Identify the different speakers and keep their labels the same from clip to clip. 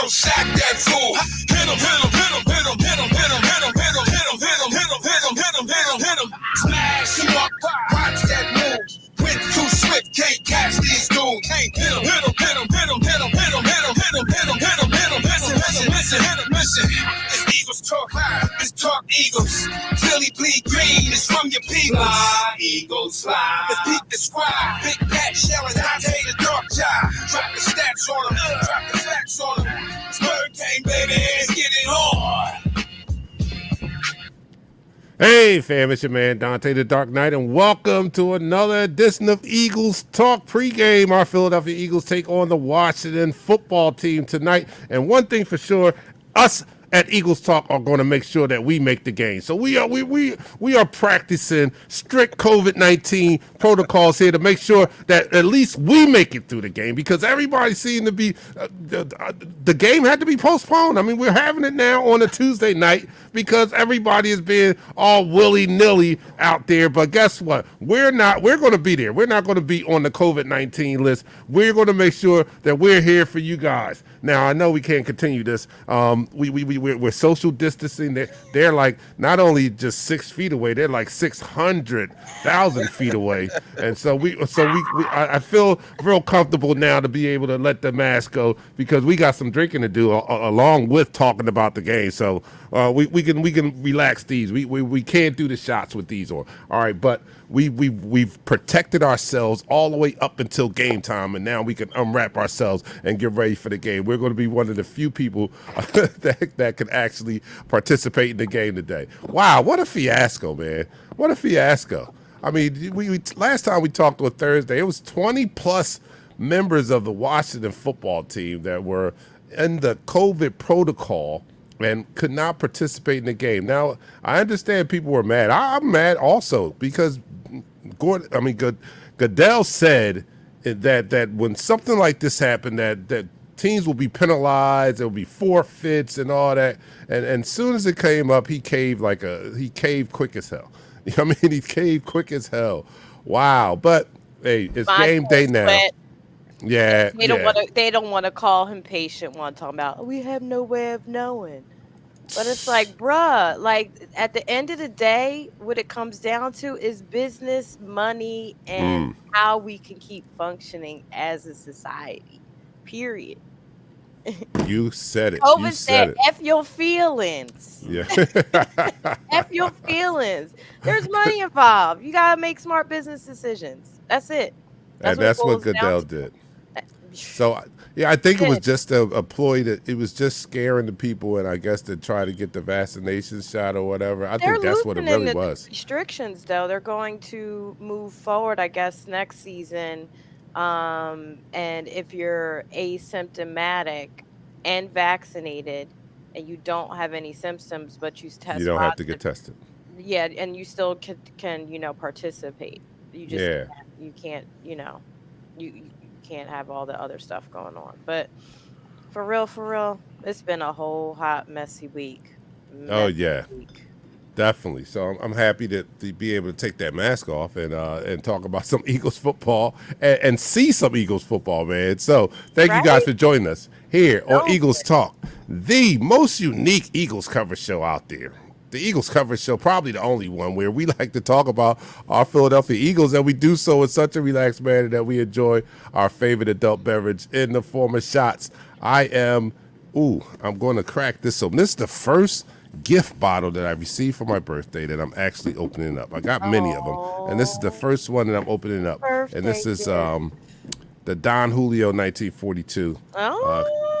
Speaker 1: Earl sack that fool. Hit him, hit him, hit him, hit him, hit him, hit him, hit him, hit him, hit him, hit him, hit him, hit him, hit him, hit him, hit him. Smash him up, watch that move. Went too swift, can't catch these dudes. Hit him, hit him, hit him, hit him, hit him, hit him, hit him, hit him, hit him, hit him, hit him. Listen, listen, listen, hit him, listen. It's Eagles talk live, it's talk Eagles. Philly bleed green, it's from your people. Fly, Eagles fly. The peak the squad, Big Pat shelling, Dante the dark child. Drop the stats on him, drop the facts on him. It's Pregame, baby, let's get it on.
Speaker 2: Hey fam, it's your man Dante the Dark Knight, and welcome to another edition of Eagles Talk Pregame. Our Philadelphia Eagles take on the Washington football team tonight, and one thing for sure, us at Eagles Talk are going to make sure that we make the game. So we are practicing strict COVID-19 protocols here to make sure that at least we make it through the game, because everybody seemed to be the game had to be postponed. I mean, we're having it now on a Tuesday night because everybody is being all willy-nilly out there. But guess what? We're going to be there. We're not going to be on the COVID-19 list. We're going to make sure that we're here for you guys. Now, I know we can't continue this. We're social distancing. They're like not only just 6 feet away, they're like 600,000 feet away. And so I feel real comfortable now to be able to let the mask go, because we got some drinking to do along with talking about the game. So we can relax these. We can't do the shots with these, all right. But we've protected ourselves all the way up until game time, and now we can unwrap ourselves and get ready for the game. We're going to be one of the few people that can actually participate in the game today. Wow, what a fiasco, man! What a fiasco. I mean, we last time we talked on Thursday, it was 20 plus members of the Washington football team that were in the COVID protocol and could not participate in the game. Now, I understand people were mad. I'm mad also because Goodell said that when something like this happened, that teams will be penalized, there will be forfeits and all that. And as soon as it came up, he caved quick as hell. I mean, he caved quick as hell. Wow. But hey, it's game day now. Yeah.
Speaker 3: They don't want to call him patient one, talking about we have no way of knowing. But it's like, bruh, like at the end of the day, what it comes down to is business, money, and how we can keep functioning as a society. Period.
Speaker 2: You said it.
Speaker 3: COVID said, F your feelings.
Speaker 2: Yeah.
Speaker 3: F your feelings. There's money involved. You got to make smart business decisions. That's it.
Speaker 2: That's what Goodell did. So, yeah, I think it was just a ploy that it was just scaring the people, and I guess to try to get the vaccination shot or whatever. I think that's what it really was.
Speaker 3: Restrictions, though, they're going to move forward, I guess, next season. And if you're asymptomatic and vaccinated and you don't have any symptoms, but you test,
Speaker 2: you don't have to get tested.
Speaker 3: Yeah, and you still can participate. You just you can't, you can't have all the other stuff going on. But for real, it's been a whole hot, messy week.
Speaker 2: Definitely. So I'm happy to be able to take that mask off and talk about some Eagles football and see some Eagles football, man. So thank you guys for joining us here on Eagles Talk, the most unique Eagles coverage show out there. The Eagles coverage show, probably the only one where we like to talk about our Philadelphia Eagles, and we do so in such a relaxed manner that we enjoy our favorite adult beverage in the form of shots. I'm going to crack this open. This is the first gift bottle that I received for my birthday that I'm actually opening up. I got many of them, and this is the first one that I'm opening up. And this is the Don Julio 1942,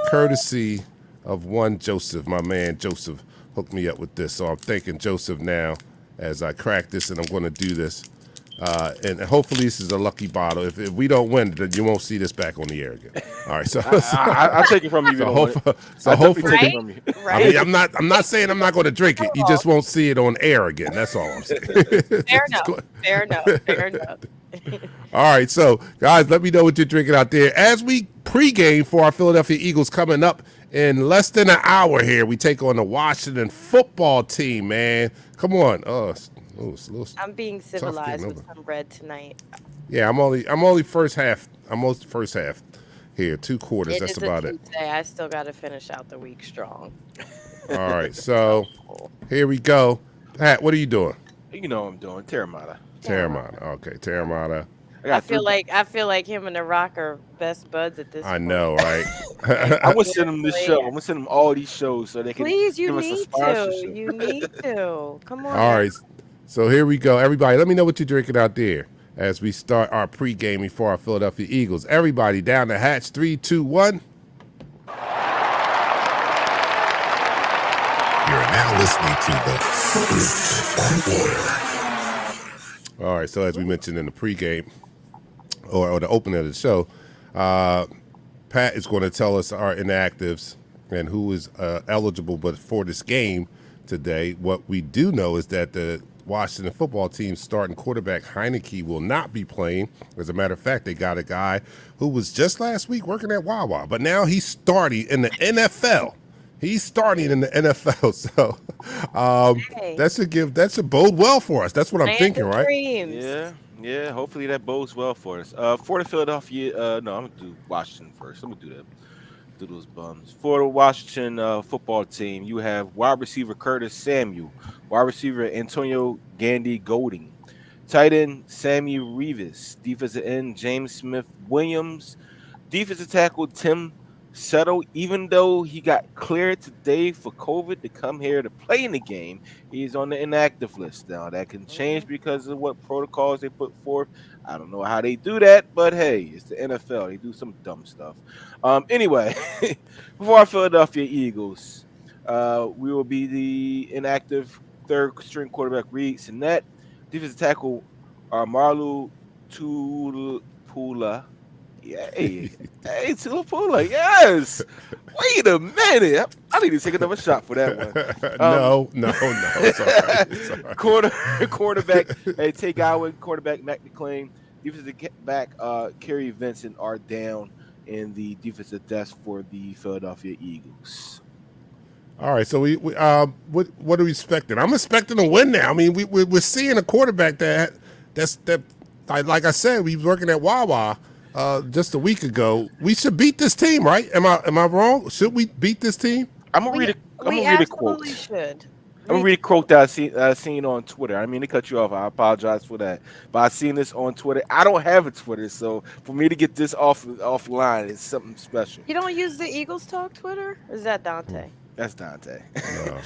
Speaker 2: courtesy of one Joseph, my man Joseph. Hooked me up with this, so I'm thanking Joseph now as I crack this, and I'm going to do this. And hopefully this is a lucky bottle. If we don't win, then you won't see this back on the air again. All right, so
Speaker 4: I'll take it from you.
Speaker 2: Hopefully,
Speaker 4: take it from you.
Speaker 2: I mean, I'm not saying I'm not going to drink it. You just won't see it on air again. That's all I'm saying.
Speaker 3: Fair enough.
Speaker 2: All right, so guys, let me know what you're drinking out there as we pregame for our Philadelphia Eagles coming up in less than an hour. Here we take on the Washington football team, man. Come on.
Speaker 3: I'm being civilized with some red tonight.
Speaker 2: Yeah, I'm only first half. I'm most first half. here, 2 quarters.
Speaker 3: It
Speaker 2: That's
Speaker 3: is a
Speaker 2: about it.
Speaker 3: Tuesday. I still got to finish out the week strong.
Speaker 2: All right,
Speaker 3: So
Speaker 2: so
Speaker 3: cool.
Speaker 2: here we go. Pat, what are you doing?
Speaker 4: You know what I'm doing. Terramata.
Speaker 3: Damn.
Speaker 2: Terramata. Okay, Terramata.
Speaker 4: I got three.
Speaker 3: I feel like him and The Rock are best buds at this
Speaker 2: I
Speaker 3: point.
Speaker 2: know, right?
Speaker 4: I'm gonna send them this show.
Speaker 3: Seriously.
Speaker 4: I'm gonna send them all these shows so they can
Speaker 3: Please, you
Speaker 4: give us a
Speaker 3: need to.
Speaker 4: sponsorship.
Speaker 3: You need to. Come on
Speaker 2: All
Speaker 3: now.
Speaker 2: right, so here we go. Everybody, let me know what you're drinking out there as we start our pregame for our Philadelphia Eagles. Everybody down the hatch, 3, 2, 1.
Speaker 1: You're now listening to the first quarter.
Speaker 2: All right, so as we mentioned in the pregame or the opening of the show, Pat is going to tell us our inactives and who is eligible but for this game today. What we do know is that the Washington football team starting quarterback Heineke will not be playing. As a matter of fact, they got a guy who was just last week working at Wawa, but now he's starting in the NFL. He's starting in the NFL, so
Speaker 3: Hey,
Speaker 2: that should bode well for us. That's what I'm
Speaker 3: land
Speaker 2: thinking,
Speaker 3: of
Speaker 2: right?
Speaker 3: dreams.
Speaker 4: Yeah. Hopefully that bodes well for us. For the Philadelphia, no, I'm gonna do Washington first. I'm gonna do that. Do those bums. For the Washington football team, you have wide receiver Curtis Samuel, wide receiver Antonio Gandy Golding, tight end Sammy Reeves, defensive end James Smith Williams, defensive tackle Tim Settle. Even though he got cleared today for COVID to come here to play in the game, he's on the inactive list now. That can change because of what protocols they put forth. I don't know how they do that, but hey, it's the NFL. They do some dumb stuff. Anyway, for our Philadelphia Eagles, we will be the inactive third string quarterback Reed Sinet, defensive tackle Marlu Tulapula. Yeah, hey, Tulapula, yes. Wait a minute, I need to take another shot for that one.
Speaker 2: No. It's all right. It's all right.
Speaker 4: Quarterback, hey, Tay Godwin, quarterback Matt McClain, defensive back Kerry Vincent are down in the defensive desk for the Philadelphia Eagles.
Speaker 2: All right, so we what are we expecting? I'm expecting a win now. I mean, we're seeing a quarterback that like I said, we was working at Wawa just a week ago. We should beat this team, right? Am I wrong? Should we beat this team?
Speaker 4: I'm gonna
Speaker 3: We
Speaker 4: read
Speaker 3: we
Speaker 4: a quote.
Speaker 3: absolutely should.
Speaker 4: I'm gonna read a quote that I seen on Twitter. I mean to cut you off. I apologize for that, but I seen this on Twitter. I don't have a Twitter, so for me to get this offline is something special.
Speaker 3: You don't use the Eagles Talk Twitter? Or is that Dante?
Speaker 4: That's Dante.
Speaker 2: No,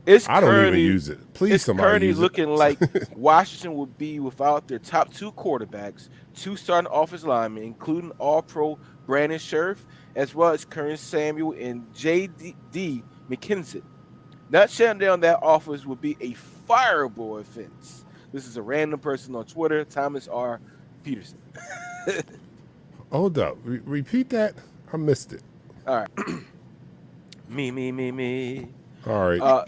Speaker 4: It's
Speaker 2: I don't even
Speaker 4: currently
Speaker 2: use it. Please,
Speaker 4: it's
Speaker 2: somebody
Speaker 4: currently
Speaker 2: use
Speaker 4: looking
Speaker 2: it.
Speaker 4: like Washington will be without their top two quarterbacks, two starting offensive linemen, including All-Pro Brandon Scherf, as well as Curtis Samuel and J.D. McKinsey. Not shutting down that offense would be a fireable offense. This is a random person on Twitter, Thomas R. Peterson.
Speaker 2: Hold up, repeat that. I missed it.
Speaker 4: All right. Me.
Speaker 2: All right,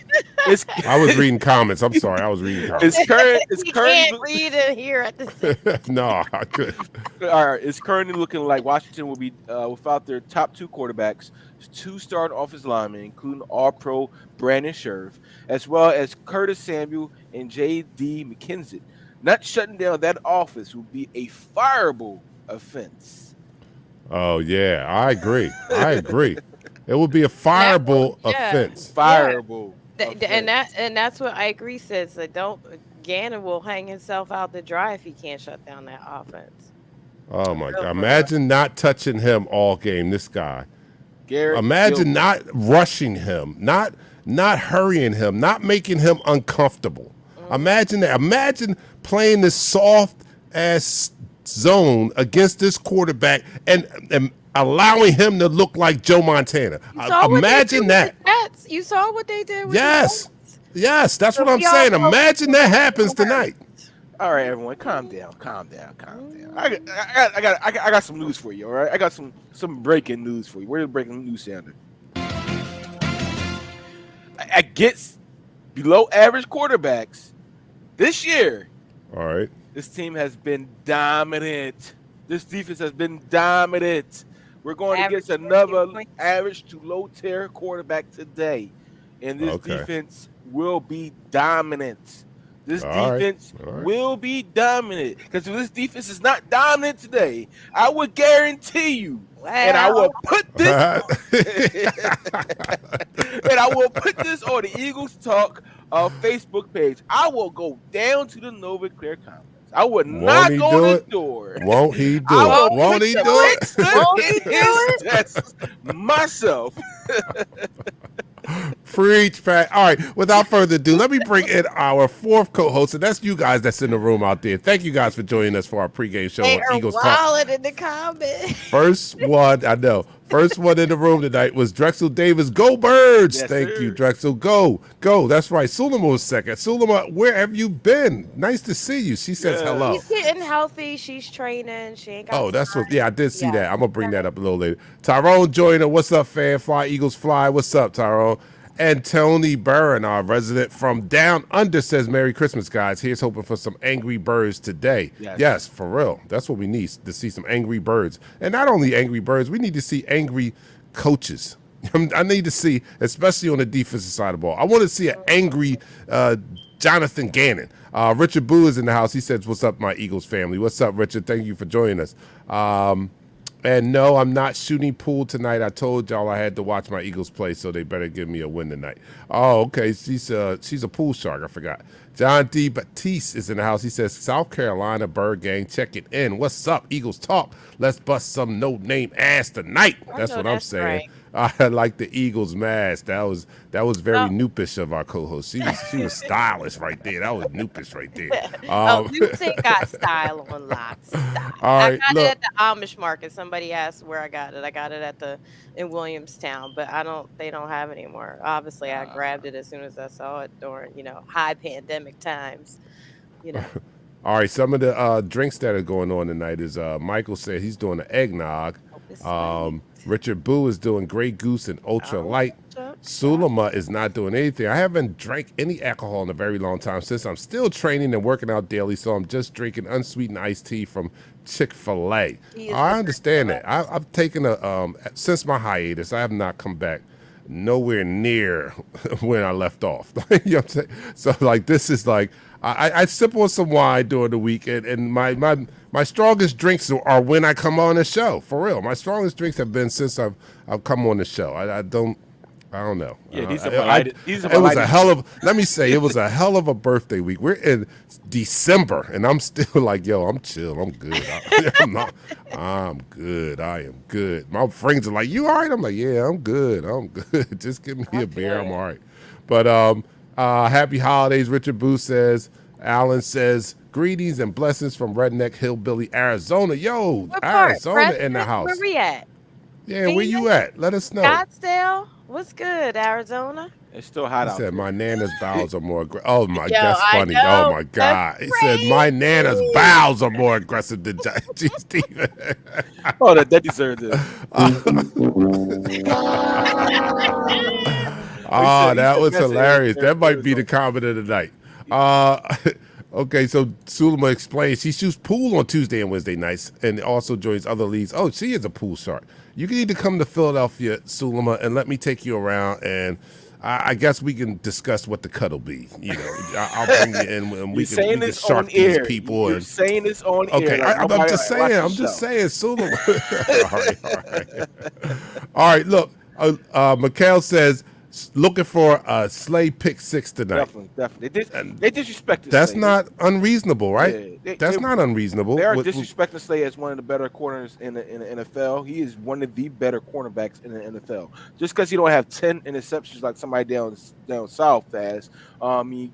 Speaker 4: It's
Speaker 2: I was reading comments. I'm sorry, I was reading comments.
Speaker 4: it's
Speaker 3: You
Speaker 4: currently
Speaker 3: can't read it here at the same
Speaker 2: No, I couldn't.
Speaker 4: all right. It's currently looking like Washington will be without their top two quarterbacks, two starting offensive linemen, including All-Pro Brandon Scherf, as well as Curtis Samuel and J.D. McKinsey. Not shutting down that offense would be a fireable offense.
Speaker 2: Oh yeah, I agree. It would be a fireable
Speaker 3: Yeah.
Speaker 2: offense.
Speaker 4: Fireable.
Speaker 3: and
Speaker 4: offense.
Speaker 3: that's what I agree says. Like, don't Gannon will hang himself out to dry if he can't shut down that offense.
Speaker 2: Oh my
Speaker 3: Real
Speaker 2: God!
Speaker 3: quick.
Speaker 2: Imagine not touching him all game. This guy.
Speaker 4: Garrett
Speaker 2: Imagine
Speaker 4: Gilbert.
Speaker 2: not rushing him, not hurrying him, not making him uncomfortable. Imagine that. Imagine playing this soft ass zone against this quarterback and allowing him to look like Joe Montana.
Speaker 3: You saw what they
Speaker 2: Imagine
Speaker 3: did
Speaker 2: that.
Speaker 3: with the Jets. You saw what they did with
Speaker 2: Yes.
Speaker 3: the Jets.
Speaker 2: Yes, that's
Speaker 3: So
Speaker 2: what I'm
Speaker 3: we all
Speaker 2: saying.
Speaker 3: know
Speaker 2: Imagine that happens tonight.
Speaker 4: All right, everyone, calm down. I got some news for you. All right, I got some breaking news for you. Where's the breaking news sounder? Against below average quarterbacks this year,
Speaker 2: All right.
Speaker 4: this team has been dominant. This defense has been dominant. We're going
Speaker 3: Average
Speaker 4: against another
Speaker 3: 14 points.
Speaker 4: average to low tier quarterback today, and this
Speaker 2: Okay.
Speaker 4: defense will be dominant. This
Speaker 2: All right.
Speaker 4: defense
Speaker 2: All right.
Speaker 4: will be dominant. Because if this defense is not dominant today, I would guarantee you, and I will
Speaker 3: Well,
Speaker 4: put this and I will put this on the Eagles Talk Facebook page. I will go down to the Nova Clear Complex. I would
Speaker 2: Won't
Speaker 4: knock
Speaker 2: he
Speaker 4: on
Speaker 2: do
Speaker 4: the
Speaker 2: it?
Speaker 4: door.
Speaker 2: Won't he
Speaker 4: I
Speaker 2: do it?
Speaker 4: will
Speaker 2: Won't
Speaker 4: put
Speaker 2: he
Speaker 4: the
Speaker 2: do it?
Speaker 4: bricks
Speaker 3: won't he
Speaker 4: in
Speaker 3: do
Speaker 4: his
Speaker 3: it?
Speaker 4: desk myself.
Speaker 2: Preach, Pat. All right. Without further ado, let me bring in our fourth co-host, and that's you guys that's in the room out there. Thank you guys for joining us for our pregame show
Speaker 3: They
Speaker 2: on
Speaker 3: are
Speaker 2: Eagles Talk.
Speaker 3: wilding in the comments.
Speaker 2: First one, I know. First one in the room tonight was Drexel Davis. Go Birds!
Speaker 4: Yes,
Speaker 2: Thank
Speaker 4: sir.
Speaker 2: you, Drexel. Go. That's right. Sulema was second. Sulema, where have you been? Nice to see you. She says
Speaker 4: Yeah.
Speaker 2: hello.
Speaker 3: She's getting healthy. She's training. She ain't got
Speaker 2: Oh, that's what.
Speaker 3: time.
Speaker 2: Yeah, I did see
Speaker 3: Yeah.
Speaker 2: that. I'm gonna bring that up a little later. Tyrone Joyner, what's up, fan? Fly Eagles fly. What's up, Tyrone? And Tony Burren, our resident from down under, says Merry Christmas, guys. Here's hoping for some Angry Birds today.
Speaker 4: Yes.
Speaker 2: Yes, for real. That's what we need, to see some Angry Birds. And not only Angry Birds, we need to see angry coaches. I need to see, especially on the defensive side of the ball, I want to see an angry Jonathan Gannon. Richard Boo is in the house. He says, what's up, my Eagles family? What's up, Richard? Thank you for joining us. And no, I'm not shooting pool tonight. I told y'all I had to watch my Eagles play, so they better give me a win tonight. Oh, okay. She's a pool shark. I forgot. John D. Batiste is in the house. He says, South Carolina Bird Gang, check it in. What's up, Eagles talk? Let's bust some no-name ass tonight. That's
Speaker 3: know
Speaker 2: what I'm
Speaker 3: that's
Speaker 2: saying.
Speaker 3: right.
Speaker 2: I like the Eagles mask. That was very
Speaker 3: Oh.
Speaker 2: noopish of our co-host. She was stylish right there. That was noopish right there.
Speaker 3: Newton got style on lock. Style.
Speaker 2: All right,
Speaker 3: I got
Speaker 2: look.
Speaker 3: it at the Amish market. Somebody asked where I got it. I got it in Williamstown, but they don't have it anymore. Obviously, I grabbed it as soon as I saw it during, high pandemic times.
Speaker 2: All right, some of the drinks that are going on tonight is Michael said he's doing an eggnog.
Speaker 3: It's
Speaker 2: Richard Boo is doing Grey Goose and Ultra Light.
Speaker 3: Ultra.
Speaker 2: Sulema is not doing anything. I haven't drank any alcohol in a very long time since I'm still training and working out daily, so I'm just drinking unsweetened iced tea from Chick-fil-A.
Speaker 3: He is
Speaker 2: I
Speaker 3: the
Speaker 2: understand that. I've taken since my hiatus, I have not come back nowhere near when I left off. You know what I'm saying? So like this is like I sip on some wine during the weekend, and my strongest drinks are when I come on the show. For real, my strongest drinks have been since I've come on the show. I don't know.
Speaker 4: Yeah, these are
Speaker 2: it was a hell of. Let me say, it was a hell of a birthday week. We're in December, and I'm still like, yo, I'm chill. I'm good. I'm good. I am good. My friends are like, you all right? I'm like, yeah, I'm good. I'm good. Just give me a beer. I'm all right. But happy holidays, Richard Booth says. Alan says, greetings and blessings from Redneck Hillbilly, Arizona. Yo,
Speaker 3: What part?
Speaker 2: Arizona in the
Speaker 3: Preston?
Speaker 2: house.
Speaker 3: Where we at?
Speaker 2: Yeah, where you at? Let us know.
Speaker 3: Scottsdale? What's good, Arizona?
Speaker 4: It's still hot
Speaker 2: He
Speaker 4: out
Speaker 2: said,
Speaker 4: there.
Speaker 2: my nana's bowels are more aggressive. Oh, my,
Speaker 3: Yo,
Speaker 2: that's
Speaker 3: I
Speaker 2: funny.
Speaker 3: know.
Speaker 2: Oh, my God.
Speaker 3: That's
Speaker 2: He said, my nana's
Speaker 3: crazy.
Speaker 2: bowels are more aggressive than G. Steven.
Speaker 4: Oh, that deserves it.
Speaker 2: Oh, that
Speaker 4: said
Speaker 2: was
Speaker 4: that's
Speaker 2: hilarious.
Speaker 4: it.
Speaker 2: That might be the comment of the night. Okay, so Sulema explains she shoots pool on Tuesday and Wednesday nights and also joins other leagues. Oh, she is a pool shark. You need to come to Philadelphia, Sulema, and let me take you around, and I guess we can discuss what the cut will be. I'll bring you in and we can shark these people.
Speaker 4: You're saying this on air.
Speaker 2: Okay,
Speaker 4: like
Speaker 2: I'm
Speaker 4: nobody
Speaker 2: just
Speaker 4: watch
Speaker 2: saying.
Speaker 4: the
Speaker 2: I'm just
Speaker 4: show.
Speaker 2: saying. Sulema. All right. Look, Mikhail says looking for a Slay pick 6 tonight.
Speaker 4: Definitely. They disrespected
Speaker 2: That's
Speaker 4: Slay.
Speaker 2: not unreasonable, right?
Speaker 4: Yeah,
Speaker 2: That's not unreasonable.
Speaker 4: They are disrespecting Slay as one of the better corners in the NFL. He is one of the better cornerbacks in the NFL. Just because he don't have 10 interceptions like somebody down south has,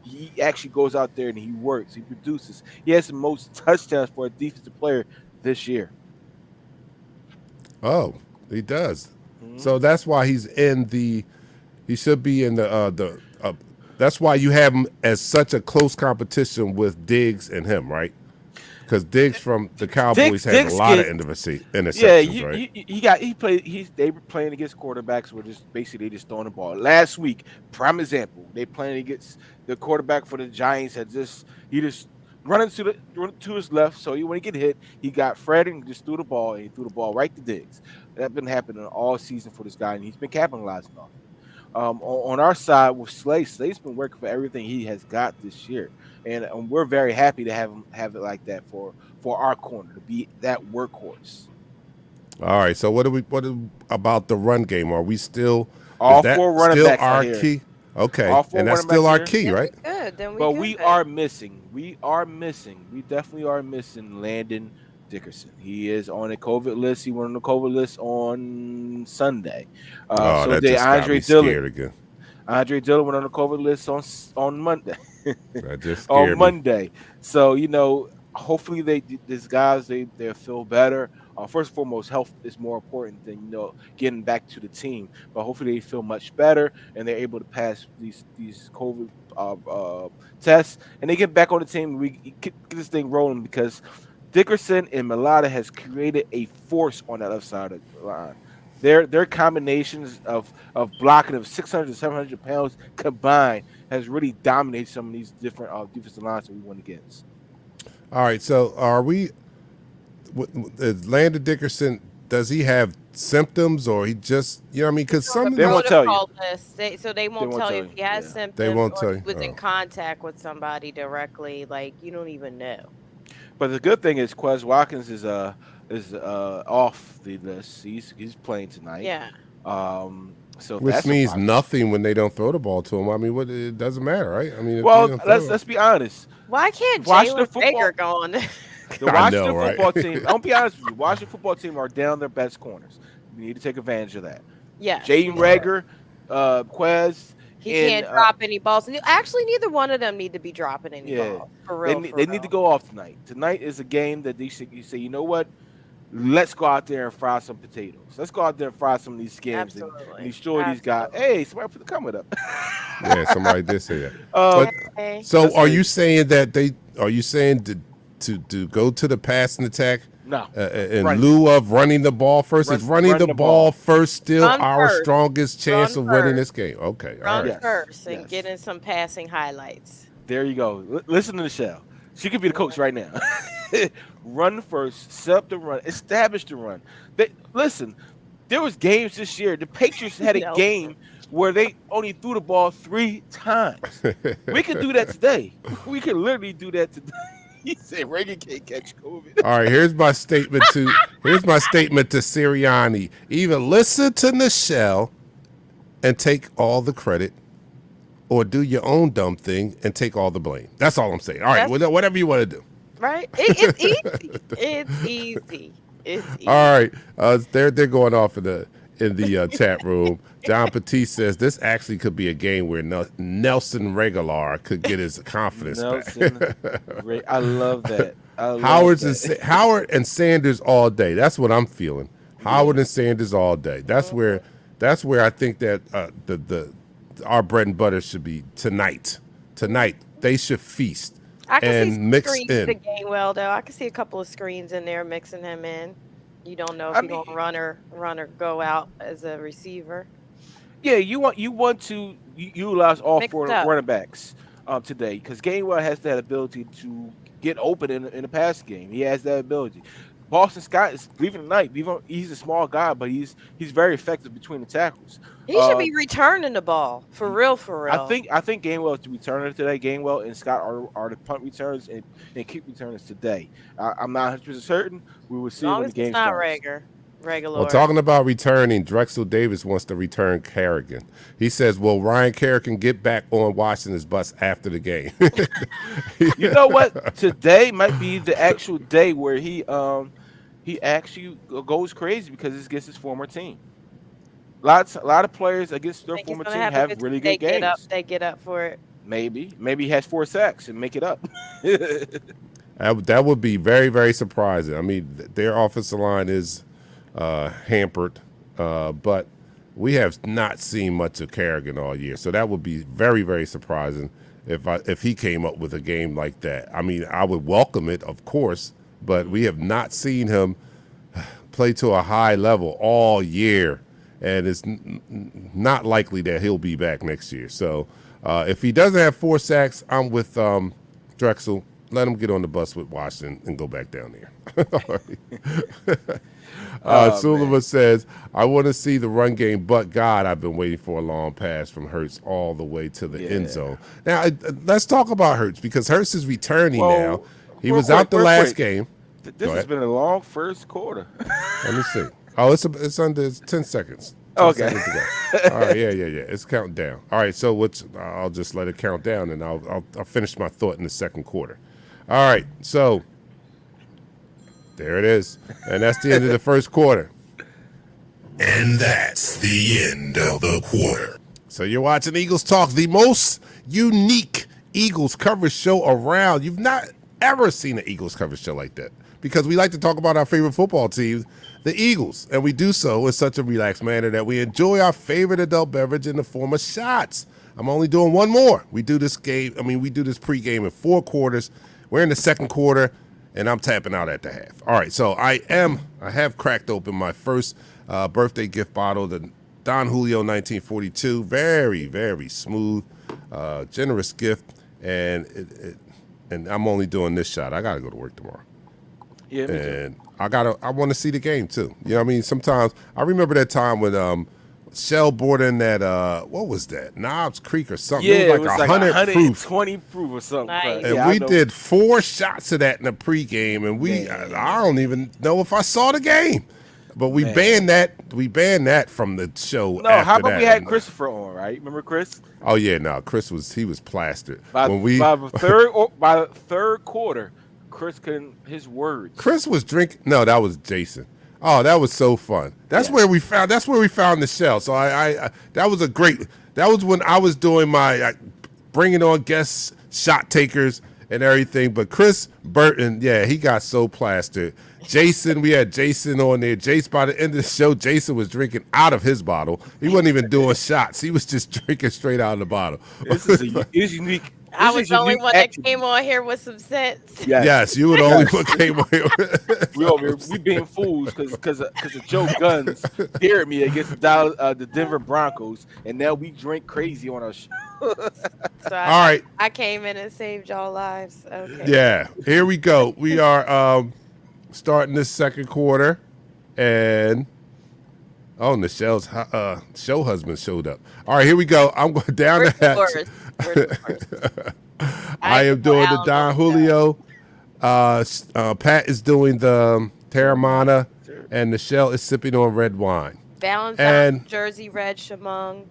Speaker 4: he actually goes out there and he works. He produces. He has the most touchdowns for a defensive player this year.
Speaker 2: Oh, he does. So that's why he's in the. He should be in the. That's why you have him as such a close competition with Diggs and him, right? Because Diggs from the Cowboys has a lot of interceptions,
Speaker 4: right? They were playing against quarterbacks who were just basically just throwing the ball. Last week, prime example, they playing against the quarterback for the Giants he just running to his left, so when he get hit, he got Fred and just threw the ball, and he threw the ball right to Diggs. That's been happening all season for this guy, and he's been capitalizing on it. On our side with Slade, Slade's been working for everything he has got this year, and we're very happy to have him have it like that for our corner to be that workhorse.
Speaker 2: All right. So about the run game? Are we still? Is
Speaker 4: All
Speaker 2: that
Speaker 4: four running
Speaker 2: still
Speaker 4: backs are
Speaker 2: our
Speaker 4: here.
Speaker 2: key? Okay,
Speaker 4: All four
Speaker 2: and that's
Speaker 4: running
Speaker 2: still
Speaker 4: backs are
Speaker 2: our
Speaker 4: here.
Speaker 2: key,
Speaker 3: Then we
Speaker 2: right?
Speaker 3: good. Then we
Speaker 4: But
Speaker 3: good.
Speaker 4: we are missing. We are missing. We definitely are missing Landon Dickerson. He is on a COVID list. He went on the COVID list on Sunday.
Speaker 2: Oh,
Speaker 4: So
Speaker 2: that
Speaker 4: did
Speaker 2: just got
Speaker 4: Andre
Speaker 2: me
Speaker 4: Dillard.
Speaker 2: scared again.
Speaker 4: Andre Dillard went on the COVID list on Monday.
Speaker 2: That just
Speaker 4: On
Speaker 2: scared me.
Speaker 4: Monday. So hopefully these guys they feel better. First and foremost, health is more important than getting back to the team. But hopefully they feel much better and they're able to pass these COVID tests and they get back on the team. And we get this thing rolling because Dickerson and Mulata has created a force on that left side of the line. Their combinations of blocking of 600 to 700 pounds combined has really dominated some of these different defensive lines that we went against.
Speaker 2: All right. So are we? Is Landon Dickerson? Does he have symptoms, or he just what I mean? Because
Speaker 3: On the
Speaker 2: some of
Speaker 4: They
Speaker 2: these
Speaker 4: won't tell you.
Speaker 3: protocol list, so they won't
Speaker 4: won't
Speaker 3: tell
Speaker 4: tell
Speaker 3: you
Speaker 4: you,
Speaker 3: if he has
Speaker 4: yeah.
Speaker 3: symptoms
Speaker 2: they won't
Speaker 3: or
Speaker 2: tell
Speaker 3: he
Speaker 2: you.
Speaker 3: was in
Speaker 2: Oh.
Speaker 3: contact with somebody directly. Like you don't even know.
Speaker 4: But the good thing is Quez Watkins is off the list. He's playing tonight.
Speaker 3: Yeah.
Speaker 4: So
Speaker 2: Which
Speaker 4: that's a
Speaker 2: means
Speaker 4: positive.
Speaker 2: nothing when they don't throw the ball to him. I mean, it doesn't matter, right? I mean, if they
Speaker 4: Well,
Speaker 2: don't throw
Speaker 4: let's be honest.
Speaker 3: Why can't
Speaker 4: Washington
Speaker 3: Jalen
Speaker 4: football.
Speaker 3: Rager go on?
Speaker 4: The
Speaker 2: I know,
Speaker 4: Washington
Speaker 2: right?
Speaker 4: football team. I'll be honest with you. Washington football team are down their best corners. We need to take advantage of that.
Speaker 3: Yes.
Speaker 4: Jaden
Speaker 3: we should.
Speaker 4: Rager, Quez,
Speaker 3: He
Speaker 4: and
Speaker 3: can't drop any balls. Actually, neither one of them need to be dropping any
Speaker 4: yeah,
Speaker 3: balls. For
Speaker 4: they
Speaker 3: real.
Speaker 4: need,
Speaker 3: For
Speaker 4: they
Speaker 3: real.
Speaker 4: need to go off tonight. Tonight is a game that you say, you know what? Let's go out there and fry some potatoes. Let's go out there and fry some of these skins and
Speaker 3: Absolutely.
Speaker 4: destroy these guys.
Speaker 3: Absolutely.
Speaker 4: Hey, somebody put the comment up.
Speaker 2: Yeah, somebody did say that.
Speaker 4: Um,
Speaker 2: But
Speaker 3: Hey.
Speaker 2: so,
Speaker 4: Let's
Speaker 2: are
Speaker 4: say-
Speaker 2: you saying that they? Are you saying to go to the passing attack?
Speaker 4: No,
Speaker 2: In
Speaker 4: Run.
Speaker 2: lieu of running the ball first, is running
Speaker 4: run
Speaker 2: the
Speaker 4: the
Speaker 2: ball
Speaker 4: ball.
Speaker 2: first still
Speaker 3: Run
Speaker 2: our
Speaker 3: first.
Speaker 2: strongest chance
Speaker 3: Run
Speaker 2: of winning
Speaker 3: first.
Speaker 2: this game? Okay, all
Speaker 3: Run
Speaker 2: right.
Speaker 4: Yes,
Speaker 3: first and
Speaker 4: yes.
Speaker 3: get in some passing highlights.
Speaker 4: There you go. Listen to Michelle. She could be the coach right now. Run first, set up the run, establish the run. Listen, there was games this year. The Patriots had a
Speaker 3: No.
Speaker 4: game where they only threw the ball 3 times. We could do that today. We could literally do that today. He said Reagan can't catch COVID.
Speaker 2: All right, here's my statement to Sirianni. Either listen to Nichelle and take all the credit, or do your own dumb thing and take all the blame. That's all I'm saying. All right, whatever you want to do.
Speaker 3: Right? It's easy. It's easy. It's easy.
Speaker 2: All right, they're going off in the chat room. John Petit says this actually could be a game where Nelson Regalar could get his confidence back.
Speaker 4: Nelson, I love that.
Speaker 2: Howard and Sanders all day. That's what I'm feeling. Howard and Sanders all day. That's where I think that our bread and butter should be tonight. Tonight they should feast
Speaker 3: I can
Speaker 2: and
Speaker 3: see some
Speaker 2: mix
Speaker 3: screens
Speaker 2: in.
Speaker 3: to Gainwell though. I can see a couple of screens in there mixing him in. You don't know if
Speaker 4: I
Speaker 3: he's
Speaker 4: mean-
Speaker 3: gonna run or go out as a receiver.
Speaker 4: Yeah, you want to utilize all
Speaker 3: Mix
Speaker 4: four
Speaker 3: it up.
Speaker 4: running backs today because Gainwell has that ability to get open in the pass game. He has that ability. Boston Scott is leaving tonight. He's a small guy, but he's very effective between the tackles.
Speaker 3: He should be returning the ball for real.
Speaker 4: I think Gainwell is the returner today. Gainwell and Scott are the punt returners and kick returners today. I'm not 100% certain. We will
Speaker 3: as
Speaker 4: see
Speaker 3: long
Speaker 4: when
Speaker 3: as
Speaker 4: the game
Speaker 3: it's not
Speaker 4: starts.
Speaker 3: regular.
Speaker 2: Well, talking about returning, Drexel Davis wants to return Kerrigan. He says, "Will Ryan Kerrigan get back on Washington's bus after the game?"
Speaker 4: You know what? Today might be the actual day where he actually goes crazy because it's against his former team. A lot of players against their
Speaker 3: Think he's
Speaker 4: former
Speaker 3: gonna
Speaker 4: team
Speaker 3: have a
Speaker 4: have
Speaker 3: good
Speaker 4: really
Speaker 3: they
Speaker 4: good games.
Speaker 3: They get up for it.
Speaker 4: Maybe he has 4 sacks and make it up.
Speaker 2: That would be very, very surprising. I mean, their offensive line is hampered, but we have not seen much of Kerrigan all year. So that would be very, very surprising if he came up with a game like that. I mean, I would welcome it, of course, but we have not seen him play to a high level all year, and it's not likely that he'll be back next year. So if he doesn't have 4 sacks, I'm with Drexel. Let him get on the bus with Washington and go back down there. Sullivan says, I want to see the run game, but God, I've been waiting for a long pass from Hurts all the way to the end zone. Now, let's talk about Hurts because Hurts is returning now. He was out the last game.
Speaker 4: This has been a long first quarter.
Speaker 2: Let me see. Oh, it's under 10 seconds. 10 seconds to go. All right, yeah. It's counting down. All right, so I'll just let it count down, and I'll finish my thought in the second quarter. All right, so there it is, and that's the end of the first quarter.
Speaker 1: And that's the end of the quarter.
Speaker 2: So you're watching Eagles Talk, the most unique Eagles coverage show around. You've not ever seen an Eagles coverage show like that because we like to talk about our favorite football teams, the Eagles, and we do so in such a relaxed manner that we enjoy our favorite adult beverage in the form of shots. I'm only doing one more. We do this pregame in 4 quarters. We're in the second quarter, and I'm tapping out at the half. All right, so I have cracked open my first birthday gift bottle, the Don Julio 1942. Very, very smooth, generous gift, and I'm only doing this shot. I gotta go to work tomorrow.
Speaker 4: Yeah, me
Speaker 2: and too. I want to see the game too. You know what I mean? Sometimes I remember that time when Shell brought in that what was that? Knobs Creek or something.
Speaker 4: Yeah,
Speaker 2: it was like 100 proof.
Speaker 4: 120 proof or something.
Speaker 3: Nice.
Speaker 2: And we did 4 shots of that in the pregame, and I don't even know if I saw the game. But we banned that. We banned that from the show.
Speaker 4: No, how about we had Christopher on, right? Remember Chris?
Speaker 2: Oh yeah, no, Chris was plastered.
Speaker 4: By the third quarter, Chris couldn't his words.
Speaker 2: Chris was drinking. No, that was Jason. Oh, that was so fun. That's where we found the shell. So that was when I was doing my bringing on guest shot takers and everything. But Chris Burton, he got so plastered. Jason, we had Jason on there. Jace, by the end of the show, Jason was drinking out of his bottle. He wasn't even doing shots. He was just drinking straight out of the bottle.
Speaker 4: This is unique.
Speaker 3: I was the only one that came on here with some sense.
Speaker 2: Yes, you were the only one came on here.
Speaker 4: we being fools because of Joe Guns dared me against the Denver Broncos, and now we drink crazy on our show.
Speaker 3: So
Speaker 2: all right.
Speaker 3: I came in and saved y'all lives. Okay.
Speaker 2: Yeah, here we go. We are starting this second quarter, and Nichelle's show husband showed up. All right, here we go. I'm going down the hatch. I am doing the Don Julio. Pat is doing the Terramana, and Nichelle is sipping on red wine.
Speaker 3: Valentine, Jersey Red, Shamong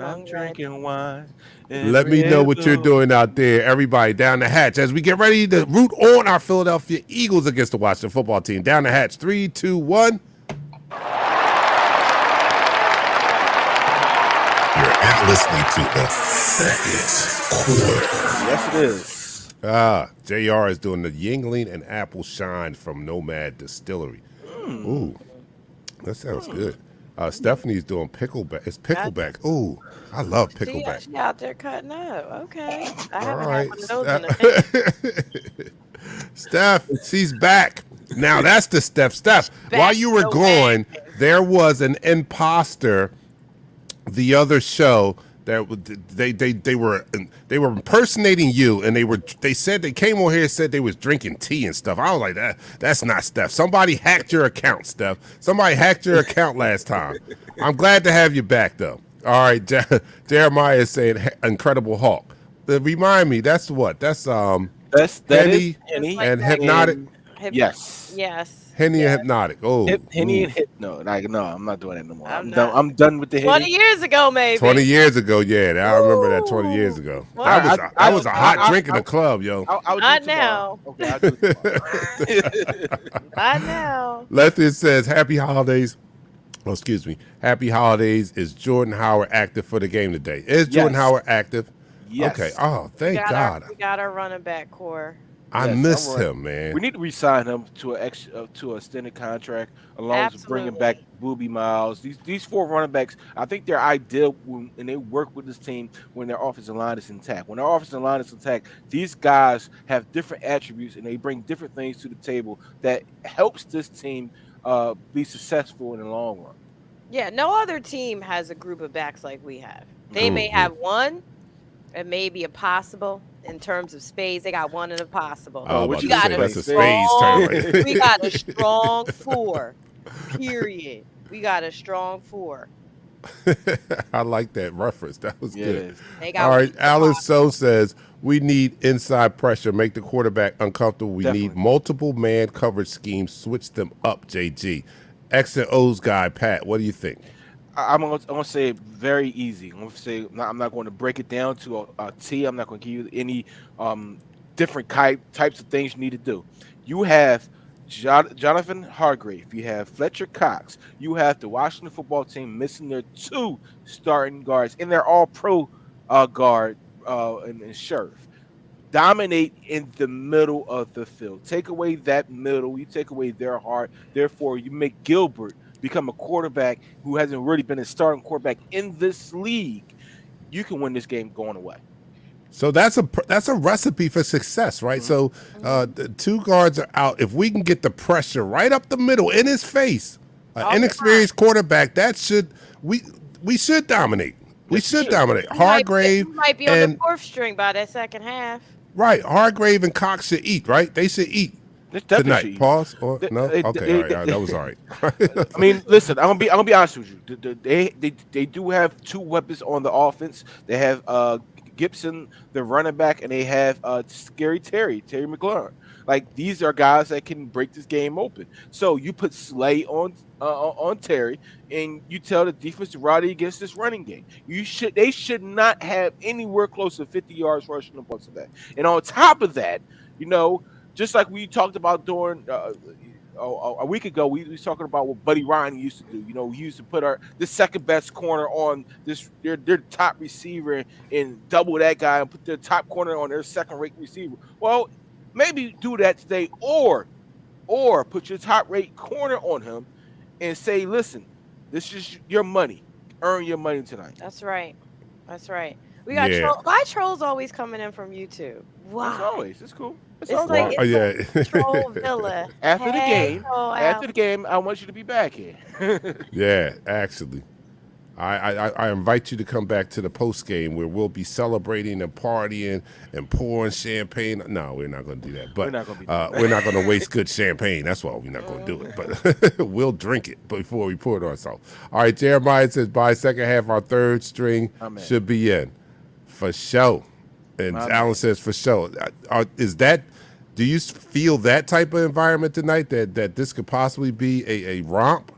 Speaker 4: I'm drinking wine.
Speaker 2: Let me know what you're doing out there, everybody. Down the hatch as we get ready to root on our Philadelphia Eagles against the Washington football team. Down the hatch, 3, 2, 1.
Speaker 1: Listening to the second quarter.
Speaker 4: Yes, it is.
Speaker 2: JR is doing the Yingling and Apple Shine from Nomad Distillery. Ooh, that sounds good. Stephanie's doing pickleback. It's pickleback. Ooh, I love pickleback.
Speaker 3: She out there cutting up. Okay. I
Speaker 2: All
Speaker 3: haven't
Speaker 2: right,
Speaker 3: had one of those in a minute.
Speaker 2: Steph, she's back. Now that's the Steph. While you were gone, there was an imposter. The other show that they were impersonating you, and they said they came on here and said they was drinking tea and stuff. I was like, that's not Steph. Somebody hacked your account, Steph. Somebody hacked your account last time. I'm glad to have you back though. All right, Jeremiah is saying Incredible Hulk. Remind me, that's what? That's Henny and Hypnotic.
Speaker 3: Yes.
Speaker 2: Henny and Hypnotic. Oh,
Speaker 4: Henny and no, I'm not doing that no more. I'm done with the Henny.
Speaker 3: 20 years ago, maybe.
Speaker 2: 20 years ago, yeah. I remember that 20 years ago. That was a hot drink in the club, yo.
Speaker 3: Not now.
Speaker 4: Okay, I'll do it
Speaker 3: Not now.
Speaker 2: Leslie says, happy holidays. Oh, excuse me. Happy holidays. Is Jordan Howard active for the game today? Is Jordan Howard active?
Speaker 4: Yes.
Speaker 2: Okay. Oh, thank God.
Speaker 3: We got our running back core.
Speaker 2: I miss him, man.
Speaker 4: We need to re-sign him to an extended contract, along with bringing back Booby Miles. These 4 running backs, I think they're ideal and they work with this team when their offensive line is intact. When their offensive line is intact, these guys have different attributes and they bring different things to the table that helps this team be successful in the long run.
Speaker 3: Yeah, no other team has a group of backs like we have. They may have one. It may be a possible in terms of spades. They got one in a possible.
Speaker 2: That's a spades
Speaker 3: term. We got a strong 4. Period. We got a strong 4.
Speaker 2: I like that reference. That was
Speaker 4: Yeah, it
Speaker 2: good.
Speaker 4: is.
Speaker 3: They
Speaker 2: All
Speaker 3: got
Speaker 2: right,
Speaker 3: weak
Speaker 2: Alice
Speaker 3: spots.
Speaker 2: So says we need inside pressure, make the quarterback uncomfortable. We need
Speaker 4: Definitely.
Speaker 2: multiple man coverage schemes, switch them up. JG, X and O's guy Pat. What do you think?
Speaker 4: I'm gonna say it very easy. I'm gonna say I'm not going to break it down to a T. I'm not going to give you any um different types of things you need to do. You have Jonathan Hargrave. You have Fletcher Cox. You have the Washington football team missing their 2 starting guards, and they're all pro guard and Sheriff. Dominate in the middle of the field. Take away that middle. You take away their heart. Therefore, you make Gilbert become a quarterback who hasn't really been a starting quarterback in this league. You can win this game going away.
Speaker 2: So that's a recipe for success, right?
Speaker 4: Hmm.
Speaker 2: So
Speaker 3: Hmm.
Speaker 2: the 2 guards are out. If we can get the pressure right up the middle in his face, an
Speaker 3: All the time.
Speaker 2: inexperienced quarterback, that should we should dominate. We
Speaker 4: Yes, we
Speaker 2: should
Speaker 4: should.
Speaker 2: dominate.
Speaker 3: We
Speaker 2: Hargrave
Speaker 3: might be on the
Speaker 2: and
Speaker 3: 4th string by that second half.
Speaker 2: right, Hargrave and Cox should eat. Right, they should eat
Speaker 4: This definitely should
Speaker 2: tonight.
Speaker 4: eat.
Speaker 2: Pause or
Speaker 4: They-
Speaker 2: no?
Speaker 4: they-
Speaker 2: Okay,
Speaker 4: they-
Speaker 2: all right, that was all right.
Speaker 4: I mean, listen. I'm gonna be honest with you. They do have 2 weapons on the offense. They have Gibson, the running back, and they have Scary Terry McLaurin. Like these are guys that can break this game open. So you put Slay on Terry, and you tell the defense to rally against this running game. They should not have anywhere close to 50 yards rushing the ball today. And on top of that, you know, just like we talked about during a week ago, we was talking about what Buddy Ryan used to do. You know, he used to put the second best corner on their top receiver and double that guy and put their top corner on their second rate receiver. Well, maybe do that today, or put your top rate corner on him and say, listen, this is your money. Earn your money tonight.
Speaker 3: That's right. That's right. We got
Speaker 2: Yeah.
Speaker 3: why trolls always coming in from YouTube?
Speaker 4: As
Speaker 3: Why?
Speaker 4: always, it's cool. It's
Speaker 3: It's
Speaker 4: all
Speaker 3: like
Speaker 4: good.
Speaker 2: Oh,
Speaker 3: it's
Speaker 2: yeah.
Speaker 3: a troll villa.
Speaker 4: After the
Speaker 3: Hey,
Speaker 4: game,
Speaker 3: troll
Speaker 4: after
Speaker 3: out.
Speaker 4: the game, I want you to be back here.
Speaker 2: Yeah, actually. I invite you to come back to the post game where we'll be celebrating and partying and pouring champagne. No, we're not going to do that. But
Speaker 4: We're not gonna be doing that.
Speaker 2: we're not going to waste good champagne. That's why we're not going to do it. But we'll drink it before we pour it on ourselves. All right, Jeremiah says by second half, our third string
Speaker 4: Amen.
Speaker 2: should be in. For sure. And
Speaker 4: Amen.
Speaker 2: Alan says for sure. Is that? Do you feel that type of environment tonight that this could possibly be a romp?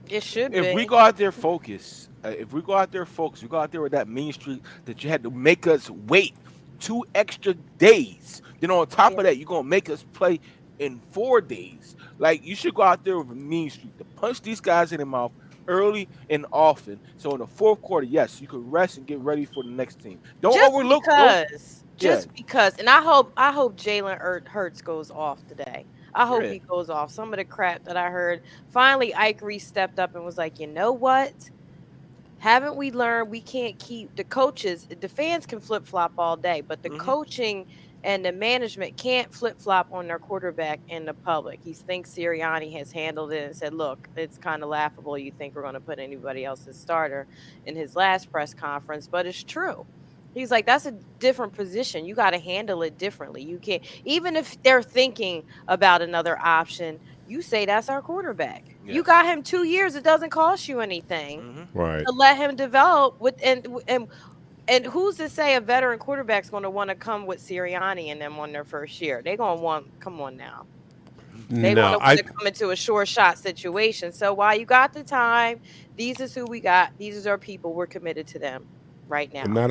Speaker 3: It should
Speaker 4: If
Speaker 3: be.
Speaker 4: we go out there focused, we go out there with that mean streak that you had to make us wait 2 extra days. Then on top of that, you're gonna make us play in 4 days. Like you should go out there with a mean streak to punch these guys in the mouth early and often. So in the fourth quarter, yes, you can rest and get ready for the next team. Don't
Speaker 3: just
Speaker 4: overlook.
Speaker 3: because.
Speaker 4: Yeah.
Speaker 3: Just because. And I hope Jalen Hurts goes off today. I hope
Speaker 4: Yeah.
Speaker 3: he goes off. Some of the crap that I heard. Finally, Ike Reese stepped up and was like, you know what? Haven't we learned we can't keep the coaches, the fans can flip flop all day, but the
Speaker 4: Mhm.
Speaker 3: coaching and the management can't flip flop on their quarterback in the public. He thinks Sirianni has handled it and said, look, it's kind of laughable. You think we're going to put anybody else as starter in his last press conference, but it's true. He's like, that's a different position. You got to handle it differently. You can't, even if they're thinking about another option, you say that's our quarterback. You
Speaker 4: Yes.
Speaker 3: got him 2 years. It doesn't cost you anything
Speaker 4: Mhm.
Speaker 2: Right.
Speaker 3: to let him develop with and who's to say a veteran quarterback's going to want to come with Sirianni and them on their first year? They're going to want, come on now. They
Speaker 2: No,
Speaker 3: want to come into a sure shot situation. So while you got the time, these is who we got. These is our people. We're committed to them right now.
Speaker 2: not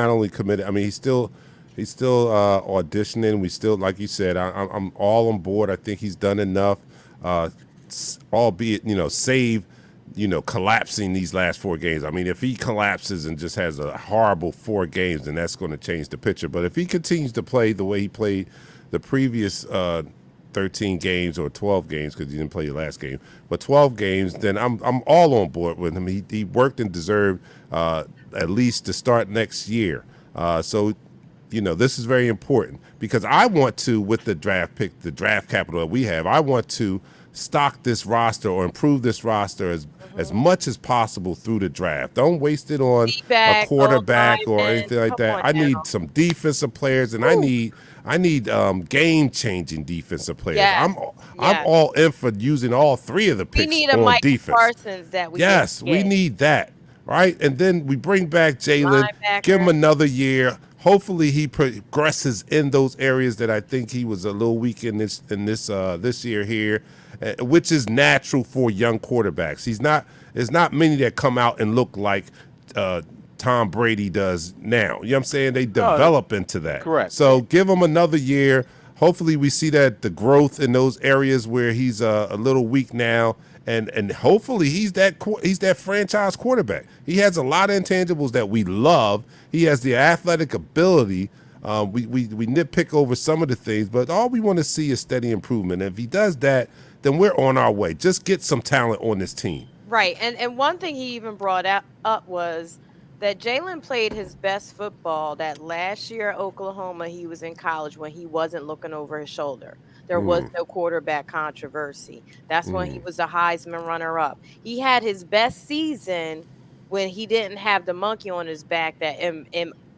Speaker 2: only committed. I mean, he's still auditioning. We still, like you said, I'm all on board. I think he's done enough, albeit save collapsing these last 4 games. I mean, if he collapses and just has a horrible 4 games, then that's going to change the picture. But if he continues to play the way he played the previous 13 games or 12 games, because he didn't play the last game, but 12 games, then I'm all on board with him. He worked and deserved at least to start next year. So this is very important because I want to, with the draft pick, the draft capital that we have, I want to stock this roster or improve this roster as as much as possible through the draft. Don't waste it on a
Speaker 3: D-back, old
Speaker 2: quarterback or
Speaker 3: lineman.
Speaker 2: anything like
Speaker 3: Come
Speaker 2: that.
Speaker 3: on
Speaker 2: I
Speaker 3: now.
Speaker 2: need some defensive players, and I need game changing defensive players.
Speaker 3: Yes.
Speaker 2: I'm
Speaker 3: Yes.
Speaker 2: all in for using all 3 of the
Speaker 3: We
Speaker 2: picks
Speaker 3: need a
Speaker 2: on
Speaker 3: Mike
Speaker 2: defense.
Speaker 3: Parsons that we
Speaker 2: Yes,
Speaker 3: didn't
Speaker 2: we
Speaker 3: get.
Speaker 2: need that, right? And then we bring back Jalen, give him
Speaker 3: Linebacker.
Speaker 2: another year. Hopefully, he progresses in those areas that I think he was a little weak in this year here, which is natural for young quarterbacks. There's not many that come out and look like Tom Brady does now. You know what I'm saying? They develop into that.
Speaker 4: Correct.
Speaker 2: So give him another year. Hopefully, we see that the growth in those areas where he's a little weak now. And hopefully he's that franchise quarterback. He has a lot of intangibles that we love. He has the athletic ability. We nitpick over some of the things, but all we want to see is steady improvement. And if he does that, then we're on our way. Just get some talent on this team.
Speaker 3: Right. And one thing he even brought up was that Jalen played his best football that last year at Oklahoma. He was in college when he wasn't looking over his shoulder. There was no quarterback controversy. That's when he was the Heisman runner-up. He had his best season when he didn't have the monkey on his back that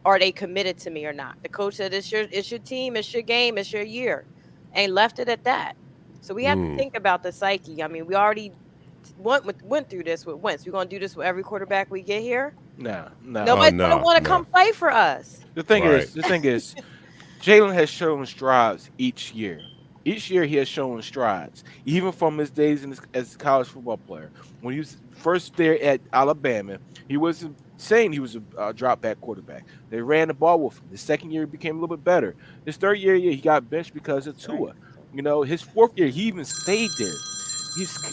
Speaker 3: are they committed to me or not? The coach said, it's your team, it's your game, it's your year, and left it at that. So we have to think about the psyche. I mean, we already went through this with Wentz. We're going to do this with every quarterback we get here?
Speaker 4: No.
Speaker 3: Nobody's going to want to come play for us.
Speaker 4: The thing is, Jalen has shown strides each year. Each year he has shown strides, even from his days as a college football player. When he was first there at Alabama, he wasn't saying he was a drop back quarterback. They ran the ball with him. The second year he became a little bit better. His third year he got benched because of Tua. You know, his fourth year he even stayed there.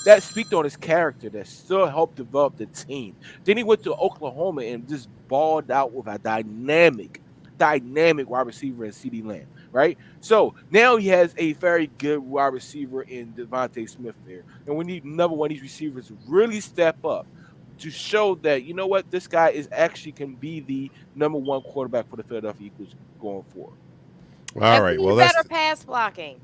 Speaker 4: That speaks on his character that still helped develop the team. Then he went to Oklahoma and just balled out with a dynamic wide receiver in CeeDee Lamb, right? So now he has a very good wide receiver in Devontae Smith there. And we need another one of these receivers to really step up to show that, you know what, this guy can be the number 1 quarterback for the Philadelphia Eagles going forward.
Speaker 2: All right. Well,
Speaker 3: better pass blocking.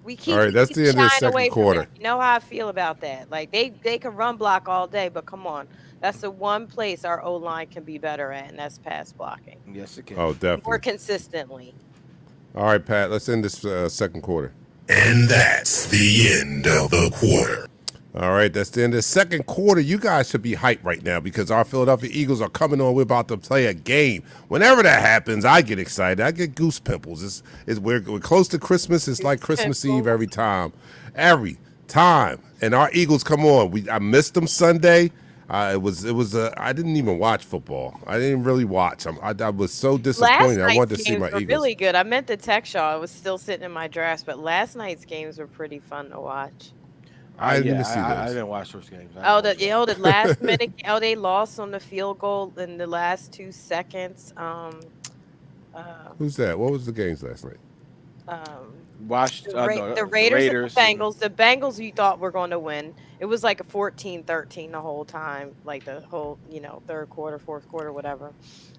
Speaker 3: We keep
Speaker 2: all right. That's the end of the second quarter.
Speaker 3: You know how I feel about that. Like they can run block all day, but come on, that's the one place our O-line can be better at, and that's pass blocking.
Speaker 4: Yes, it can.
Speaker 2: Oh, definitely.
Speaker 3: More consistently.
Speaker 2: All right, Pat. Let's end this second quarter.
Speaker 1: And that's the end of the quarter.
Speaker 2: All right, that's the end of the second quarter. You guys should be hyped right now because our Philadelphia Eagles are coming on. We're about to play a game. Whenever that happens, I get excited. I get goose pimples. We're close to Christmas. It's like Christmas Eve every time. Every time. And our Eagles come on. I missed them Sunday. I didn't even watch football. I didn't really watch. I was so disappointed. I wanted to see my Eagles.
Speaker 3: Really good. I meant to text y'all. I was still sitting in my drafts, but last night's games were pretty fun to watch.
Speaker 2: I didn't see those.
Speaker 4: I didn't watch those games.
Speaker 3: The last minute. They lost on the field goal in the last 2 seconds.
Speaker 2: Who's that? What was the games last night?
Speaker 4: Watched
Speaker 3: the Raiders and the Bengals. The Bengals you thought were going to win. It was like a 14-13 the whole time, like the whole third quarter, fourth quarter, whatever.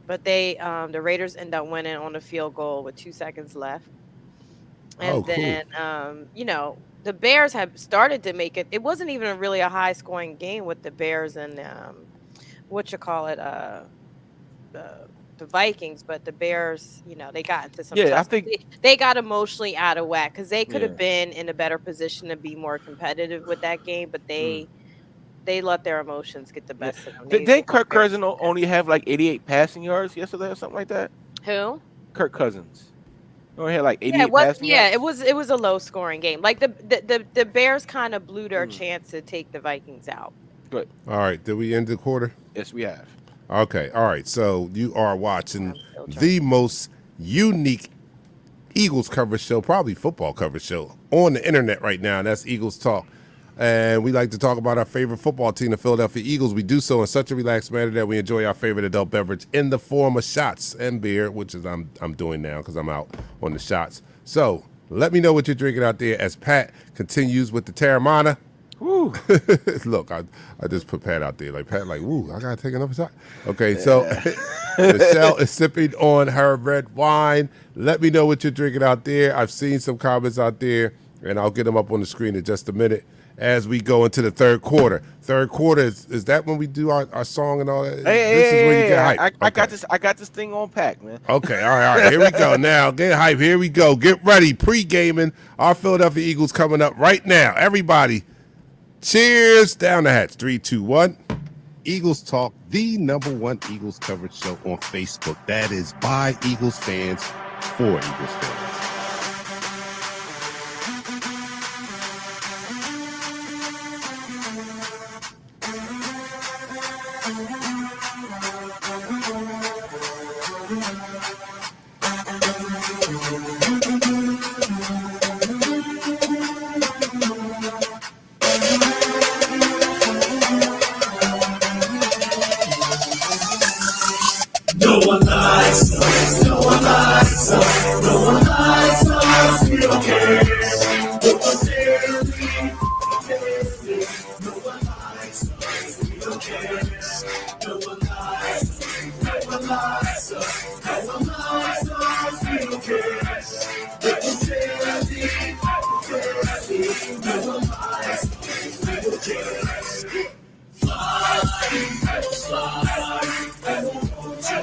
Speaker 3: But the Raiders end up winning on the field goal with 2 seconds left. And then the Bears have started to make it. It wasn't even really a high scoring game with the Bears and the Vikings, but the Bears, they got into some.
Speaker 4: I think
Speaker 3: they got emotionally out of whack because they could have been in a better position to be more competitive with that game, but they let their emotions get the best of them.
Speaker 4: Didn't Kirk Cousins only have like 88 passing yards yesterday or something like that?
Speaker 3: Who?
Speaker 4: Kirk Cousins. Only had like 88 passing yards.
Speaker 3: It was a low scoring game. Like the Bears kind of blew their chance to take the Vikings out.
Speaker 4: Good.
Speaker 2: All right, did we end the quarter?
Speaker 4: Yes, we have.
Speaker 2: Okay, all right. So you are watching the most unique Eagles coverage show, probably football coverage show on the internet right now, and that's Eagles Talk. And we like to talk about our favorite football team, the Philadelphia Eagles. We do so in such a relaxed manner that we enjoy our favorite adult beverage in the form of shots and beer, which is I'm doing now because I'm out on the shots. So let me know what you're drinking out there as Pat continues with the Terramana.
Speaker 4: Woo.
Speaker 2: Look, I just put Pat out there. Like, Pat, woo, I got to take another shot. Okay, so Michelle is sipping on her red wine. Let me know what you're drinking out there. I've seen some comments out there, and I'll get them up on the screen in just a minute. as we go into the third quarter. Third quarter is that when we do our song and all that?
Speaker 4: Hey,
Speaker 2: This is when you
Speaker 4: hey,
Speaker 2: get
Speaker 4: hey,
Speaker 2: hype.
Speaker 4: I got this. I got this thing on pack, man.
Speaker 2: Okay, all right. Here we go. Now, get hype. Here we go. Get ready. Pre-gaming. Our Philadelphia Eagles coming up right now. Everybody, cheers. Down the hatch. 3, 2, 1.
Speaker 5: Eagles Talk, the #1 Eagles coverage show on Facebook. That is by Eagles fans for Eagles fans.
Speaker 1: No one likes us, no one likes us, no one likes us, we don't care. No one dare leave, no one likes us, we don't care. No one likes us, no one likes us, no one likes us, we don't care. No one dare leave, no one likes us, we don't care. Fly, fly, I won't go to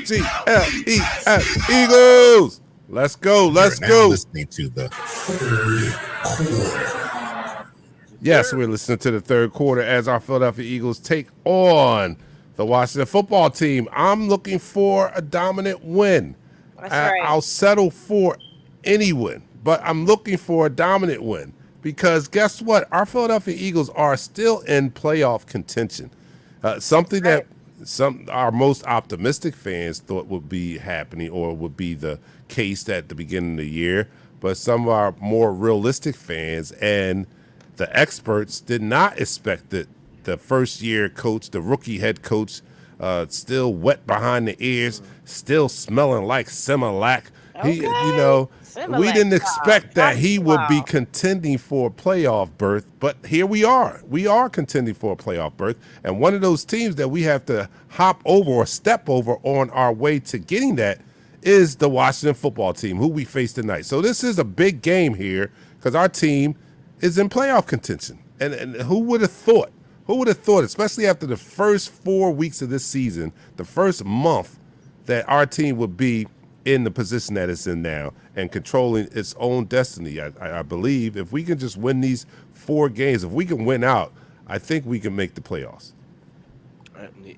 Speaker 2: E-A-G-L-E-S. Eagles. Let's go. Let's
Speaker 5: You're now
Speaker 2: go.
Speaker 5: listening to the
Speaker 2: Yes, we're listening to the third quarter as our Philadelphia Eagles take on the Washington football team. I'm looking for a dominant win.
Speaker 3: That's right.
Speaker 2: I'll settle for any win, but I'm looking for a dominant win because guess what? Our Philadelphia Eagles are still in playoff contention. Something that our most optimistic fans thought would be happening or would be the case at the beginning of the year, but some of our more realistic fans and the experts did not expect that the first-year coach, the rookie head coach, still wet behind the ears, still smelling like Similac.
Speaker 3: Okay.
Speaker 2: We didn't expect that he would be
Speaker 3: Wow.
Speaker 2: contending for a playoff berth, but here we are. We are contending for a playoff berth, and one of those teams that we have to hop over or step over on our way to getting that is the Washington football team, who we face tonight. So this is a big game here because our team is in playoff contention. And who would have thought? Who would have thought, especially after the first 4 weeks of this season, the first month, that our team would be in the position that it's in now and controlling its own destiny. I believe if we can just win these 4 games, if we can win out, I think we can make the playoffs.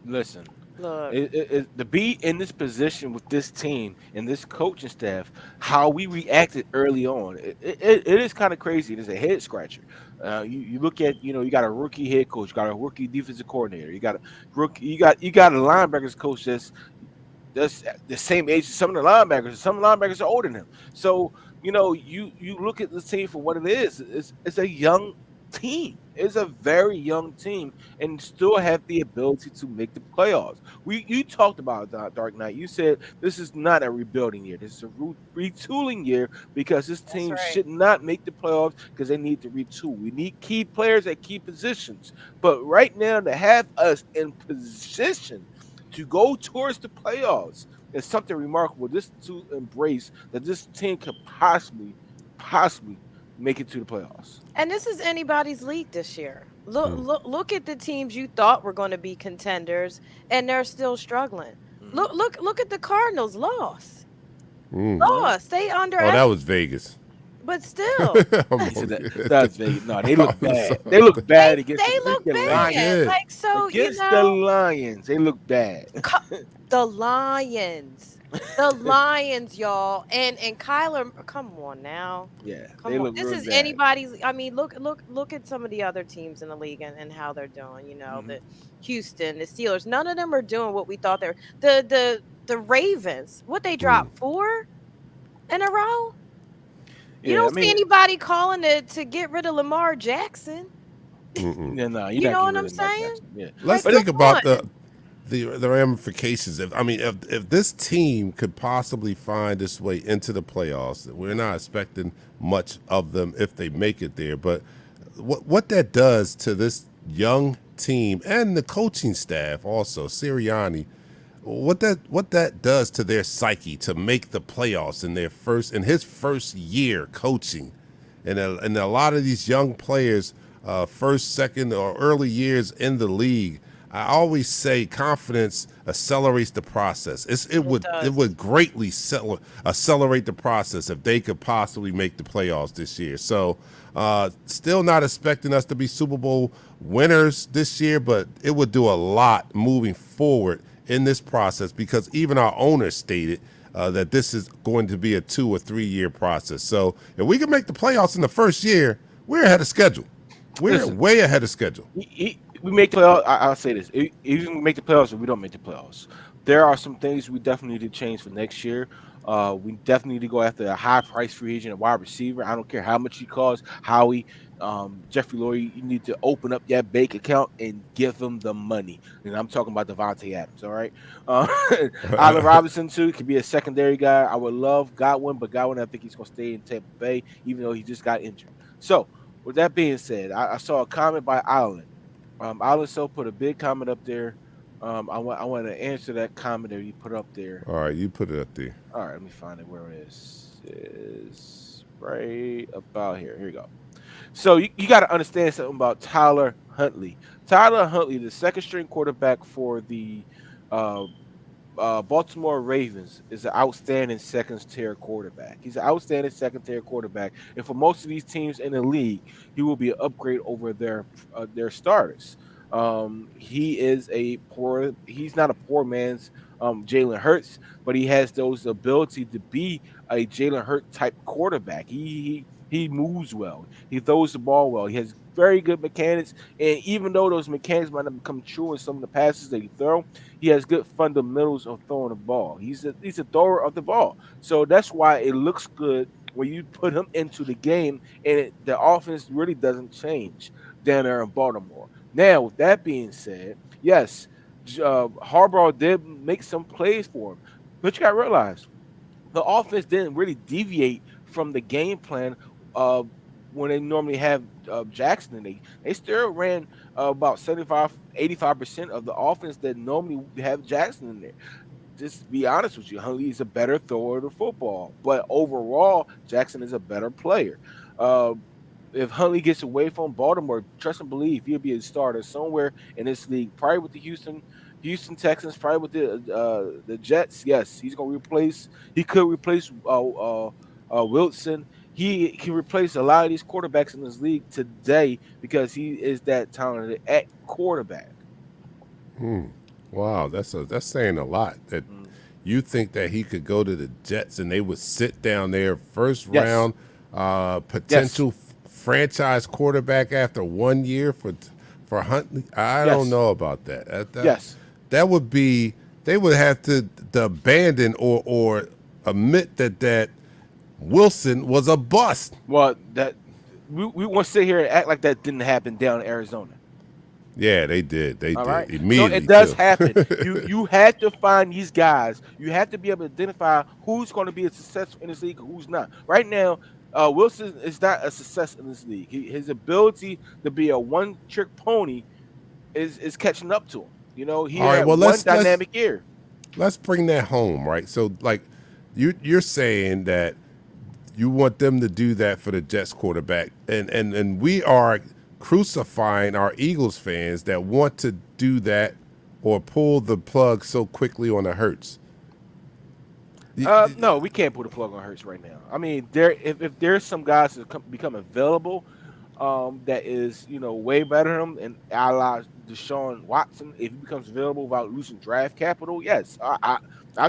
Speaker 4: Listen,
Speaker 3: Look.
Speaker 4: to be in this position with this team and this coaching staff, how we reacted early on, it is kind of crazy. It is a head scratcher. You look at, you got a rookie head coach, you got a rookie defensive coordinator, you got a rookie, you got a linebackers coach that's the same age as some of the linebackers. Some linebackers are older than him. So you look at the team for what it is. It's a young team. It's a very young team, and still have the ability to make the playoffs. You talked about Dark Knight. You said this is not a rebuilding year. This is a retooling year because this team
Speaker 3: right.
Speaker 4: should not make the playoffs because they need to retool. We need key players at key positions. But right now, to have us in position to go towards the playoffs is something remarkable. This to embrace that this team could possibly make it to the playoffs.
Speaker 3: And this is anybody's league this year. Look at the teams you thought were going to be contenders, and they're still struggling. Look at the Cardinals. Lost. They under.
Speaker 2: Oh, that was Vegas.
Speaker 3: But still,
Speaker 4: That's Vegas. No, they look bad. They look bad against
Speaker 3: they look
Speaker 4: the
Speaker 3: bad.
Speaker 4: Lions.
Speaker 3: Like so,
Speaker 4: Against the Lions, they look bad.
Speaker 3: The Lions, y'all, and Kyler. Come on now.
Speaker 4: Yeah,
Speaker 3: Come
Speaker 4: they
Speaker 3: on.
Speaker 4: look
Speaker 3: This
Speaker 4: real
Speaker 3: is
Speaker 4: bad.
Speaker 3: anybody's. I mean, look at some of the other teams in the league and how they're doing. The Houston, the Steelers. None of them are doing what we thought they're. The Ravens. What they dropped 4 in a row. You don't see anybody calling to get rid of Lamar Jackson.
Speaker 4: Yeah, no,
Speaker 3: You know what I'm saying?
Speaker 4: Yeah.
Speaker 2: Let's
Speaker 3: Like,
Speaker 2: think
Speaker 3: come
Speaker 2: about
Speaker 3: on.
Speaker 2: the ramifications. If this team could possibly find its way into the playoffs, we're not expecting much of them if they make it there. But what that does to this young team and the coaching staff, also Sirianni, what that does to their psyche to make the playoffs in his first year coaching, and a lot of these young players, first, second, or early years in the league. I always say confidence accelerates the process. It
Speaker 3: It
Speaker 2: would it
Speaker 3: does.
Speaker 2: would greatly accelerate the process if they could possibly make the playoffs this year. So, still not expecting us to be Super Bowl winners this year, but it would do a lot moving forward in this process because even our owner stated that this is going to be a 2 or 3 year process. So, if we can make the playoffs in the first year, we're ahead of schedule. We're
Speaker 4: Listen,
Speaker 2: way ahead of schedule.
Speaker 4: we make the playoffs. I'll say this: even we make the playoffs, or we don't make the playoffs, there are some things we definitely need to change for next year. We definitely need to go after a high price free agent, a wide receiver. I don't care how much he costs. Howie, Jeffrey Lurie, you need to open up that bank account and give him the money. And I'm talking about Devontae Adams. All right, uh, Allen Robinson too could be a secondary guy. I would love Godwin, but Godwin, I think he's going to stay in Tampa Bay, even though he just got injured. So, with that being said, I saw a comment by Allen. Alan So put a big comment up there. I want to answer that comment that you put up there.
Speaker 2: All right, you put it up there.
Speaker 4: All right, let me find it where it is. It's right about here. Here you go. So you got to understand something about Tyler Huntley. Tyler Huntley, the second string quarterback for the uh, Baltimore Ravens, is an outstanding second tier quarterback. He's an outstanding second tier quarterback, and for most of these teams in the league, he will be an upgrade over their starters. He is a poor. He's not a poor man's Jalen Hurts, but he has those ability to be a Jalen Hurt type quarterback. He moves well. He throws the ball well. He has very good mechanics, and even though those mechanics might not become true in some of the passes that he throw, he has good fundamentals of throwing the ball. He's a thrower of the ball, so that's why it looks good when you put him into the game, and the offense really doesn't change down there in Baltimore. Now, with that being said, yes, Harbaugh did make some plays for him, but you got to realize the offense didn't really deviate from the game plan uh, when they normally have Jackson and they still ran about 75, 85% of the offense that normally have Jackson in there. Just to be honest with you, Huntley is a better thrower of the football, but overall, Jackson is a better player. Uh, if Huntley gets away from Baltimore, trust and believe he'll be a starter somewhere in this league, probably with the Houston Texans, probably with the Jets. Yes, he's gonna replace. He could replace Wilson. He can replace a lot of these quarterbacks in this league today because he is that talented at quarterback.
Speaker 2: Wow, that's saying a lot. That
Speaker 4: Mm.
Speaker 2: you think that he could go to the Jets and they would sit down there first
Speaker 4: Yes,
Speaker 2: round,
Speaker 4: yes,
Speaker 2: potential franchise quarterback after 1 year for Huntley. I don't
Speaker 4: yes,
Speaker 2: know about that.
Speaker 4: yes.
Speaker 2: That would be they would have to abandon or admit that Wilson was a bust.
Speaker 4: Well, that we want to sit here and act like that didn't happen down in Arizona.
Speaker 2: Yeah, they did. They
Speaker 4: All
Speaker 2: did
Speaker 4: right. No, it
Speaker 2: immediately
Speaker 4: does
Speaker 2: too.
Speaker 4: happen. You had to find these guys. You have to be able to identify who's going to be a success in this league and who's not. Right now, Wilson is not a success in this league. His ability to be a one trick pony is catching up to him. You know, he
Speaker 2: All right,
Speaker 4: had
Speaker 2: well
Speaker 4: one
Speaker 2: let's
Speaker 4: dynamic year.
Speaker 2: let's bring that home, right? So like you're saying that you want them to do that for the Jets quarterback, and we are crucifying our Eagles fans that want to do that or pull the plug so quickly on the Hurts.
Speaker 4: No, we can't put a plug on Hurts right now. I mean, if there's some guys that become available, that is way better than him, and a la Deshaun Watson, if he becomes available without losing draft capital, yes, I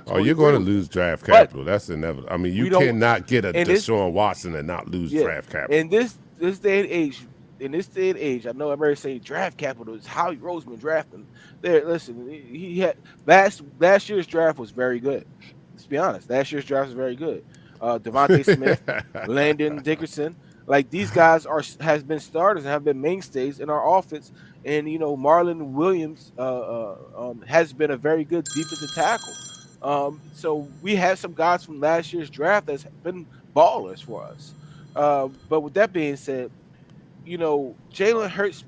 Speaker 2: Oh,
Speaker 4: totally
Speaker 2: you're
Speaker 4: agree
Speaker 2: going to
Speaker 4: with that.
Speaker 2: lose draft
Speaker 4: But
Speaker 2: capital. That's inevitable. I mean, you
Speaker 4: we don't,
Speaker 2: cannot get a
Speaker 4: and this
Speaker 2: Deshaun Watson and not lose
Speaker 4: yeah,
Speaker 2: draft capital.
Speaker 4: in this day and age. In this day and age, I know everybody saying draft capital is Howie Roseman drafting. There, listen, he had last year's draft was very good. Let's be honest, last year's draft was very good. Devontae Smith, Landon Dickerson, Like these guys has been starters and have been mainstays in our offense. And Marlon Williams has been a very good defensive tackle. So we have some guys from last year's draft that's been ballers for us. But with that being said, Jalen Hurts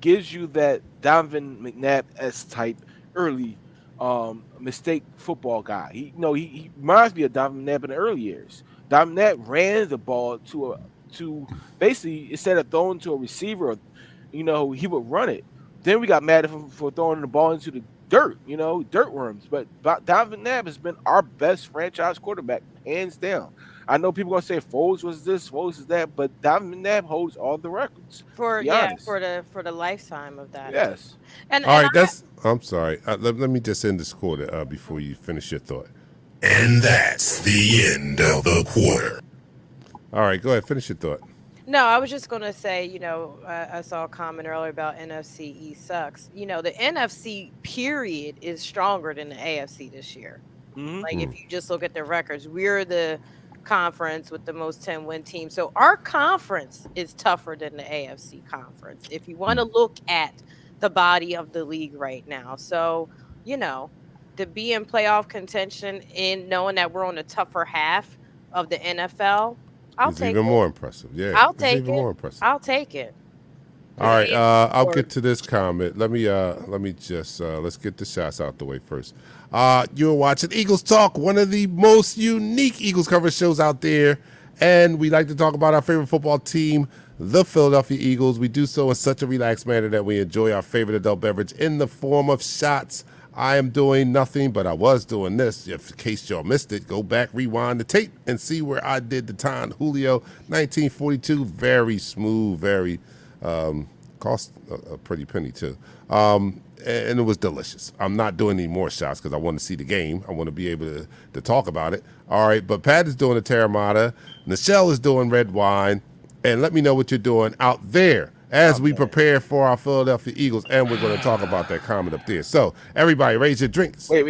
Speaker 4: gives you that Donovan McNabb s type early mistake football guy. He reminds me of Donovan McNabb in the early years. Donovan McNabb ran the ball to basically, instead of throwing to a receiver, he would run it. Then we got mad at him for throwing the ball into the dirt, dirt worms. But Donovan McNabb has been our best franchise quarterback, hands down. I know people gonna say Foles was this, Foles is that, but Donovan McNabb holds all the records. To
Speaker 3: For
Speaker 4: be
Speaker 3: yeah,
Speaker 4: honest,
Speaker 3: for the lifetime of that as well.
Speaker 4: yes.
Speaker 2: All
Speaker 3: And
Speaker 2: right, that's. I'm sorry. Let me just end this quarter before you finish your thought.
Speaker 1: And that's the end of the quarter.
Speaker 2: All right, go ahead. Finish your thought.
Speaker 3: no, I was just gonna say, I saw a comment earlier about NFC East sucks. The NFC period is stronger than the AFC this year.
Speaker 4: Hmm.
Speaker 3: Like if you just look at the records, we're the conference with the most 10-win teams. So our conference is tougher than the AFC conference if you want to look at the body of the league right now. So, you know, to be in playoff contention in knowing that we're on the tougher half of the NFL, I'll
Speaker 2: It's
Speaker 3: take
Speaker 2: even
Speaker 3: it.
Speaker 2: more impressive. Yeah,
Speaker 3: I'll
Speaker 2: it's
Speaker 3: take
Speaker 2: even
Speaker 3: it.
Speaker 2: more impressive.
Speaker 3: I'll take it.
Speaker 2: All
Speaker 3: 'Cause
Speaker 2: right,
Speaker 3: Andy
Speaker 2: I'll
Speaker 3: Ford
Speaker 2: get to this
Speaker 3: showed.
Speaker 2: comment. Let me just let's get the shots out the way first. You're watching Eagles Talk, one of the most unique Eagles coverage shows out there, and we like to talk about our favorite football team, the Philadelphia Eagles. We do so in such a relaxed manner that we enjoy our favorite adult beverage in the form of shots. I am doing nothing, but I was doing this. If in case y'all missed it, go back, rewind the tape, and see where I did the time. Julio, 1942, very smooth, very cost a pretty penny too, and it was delicious. I'm not doing any more shots because I want to see the game. I want to be able to talk about it. All right, but Pat is doing a Terramata, Nichelle is doing red wine, and let me know what you're doing out there as we prepare for our Philadelphia Eagles, and we're going to talk about that comment up there. So everybody, raise your drinks.
Speaker 4: Wait.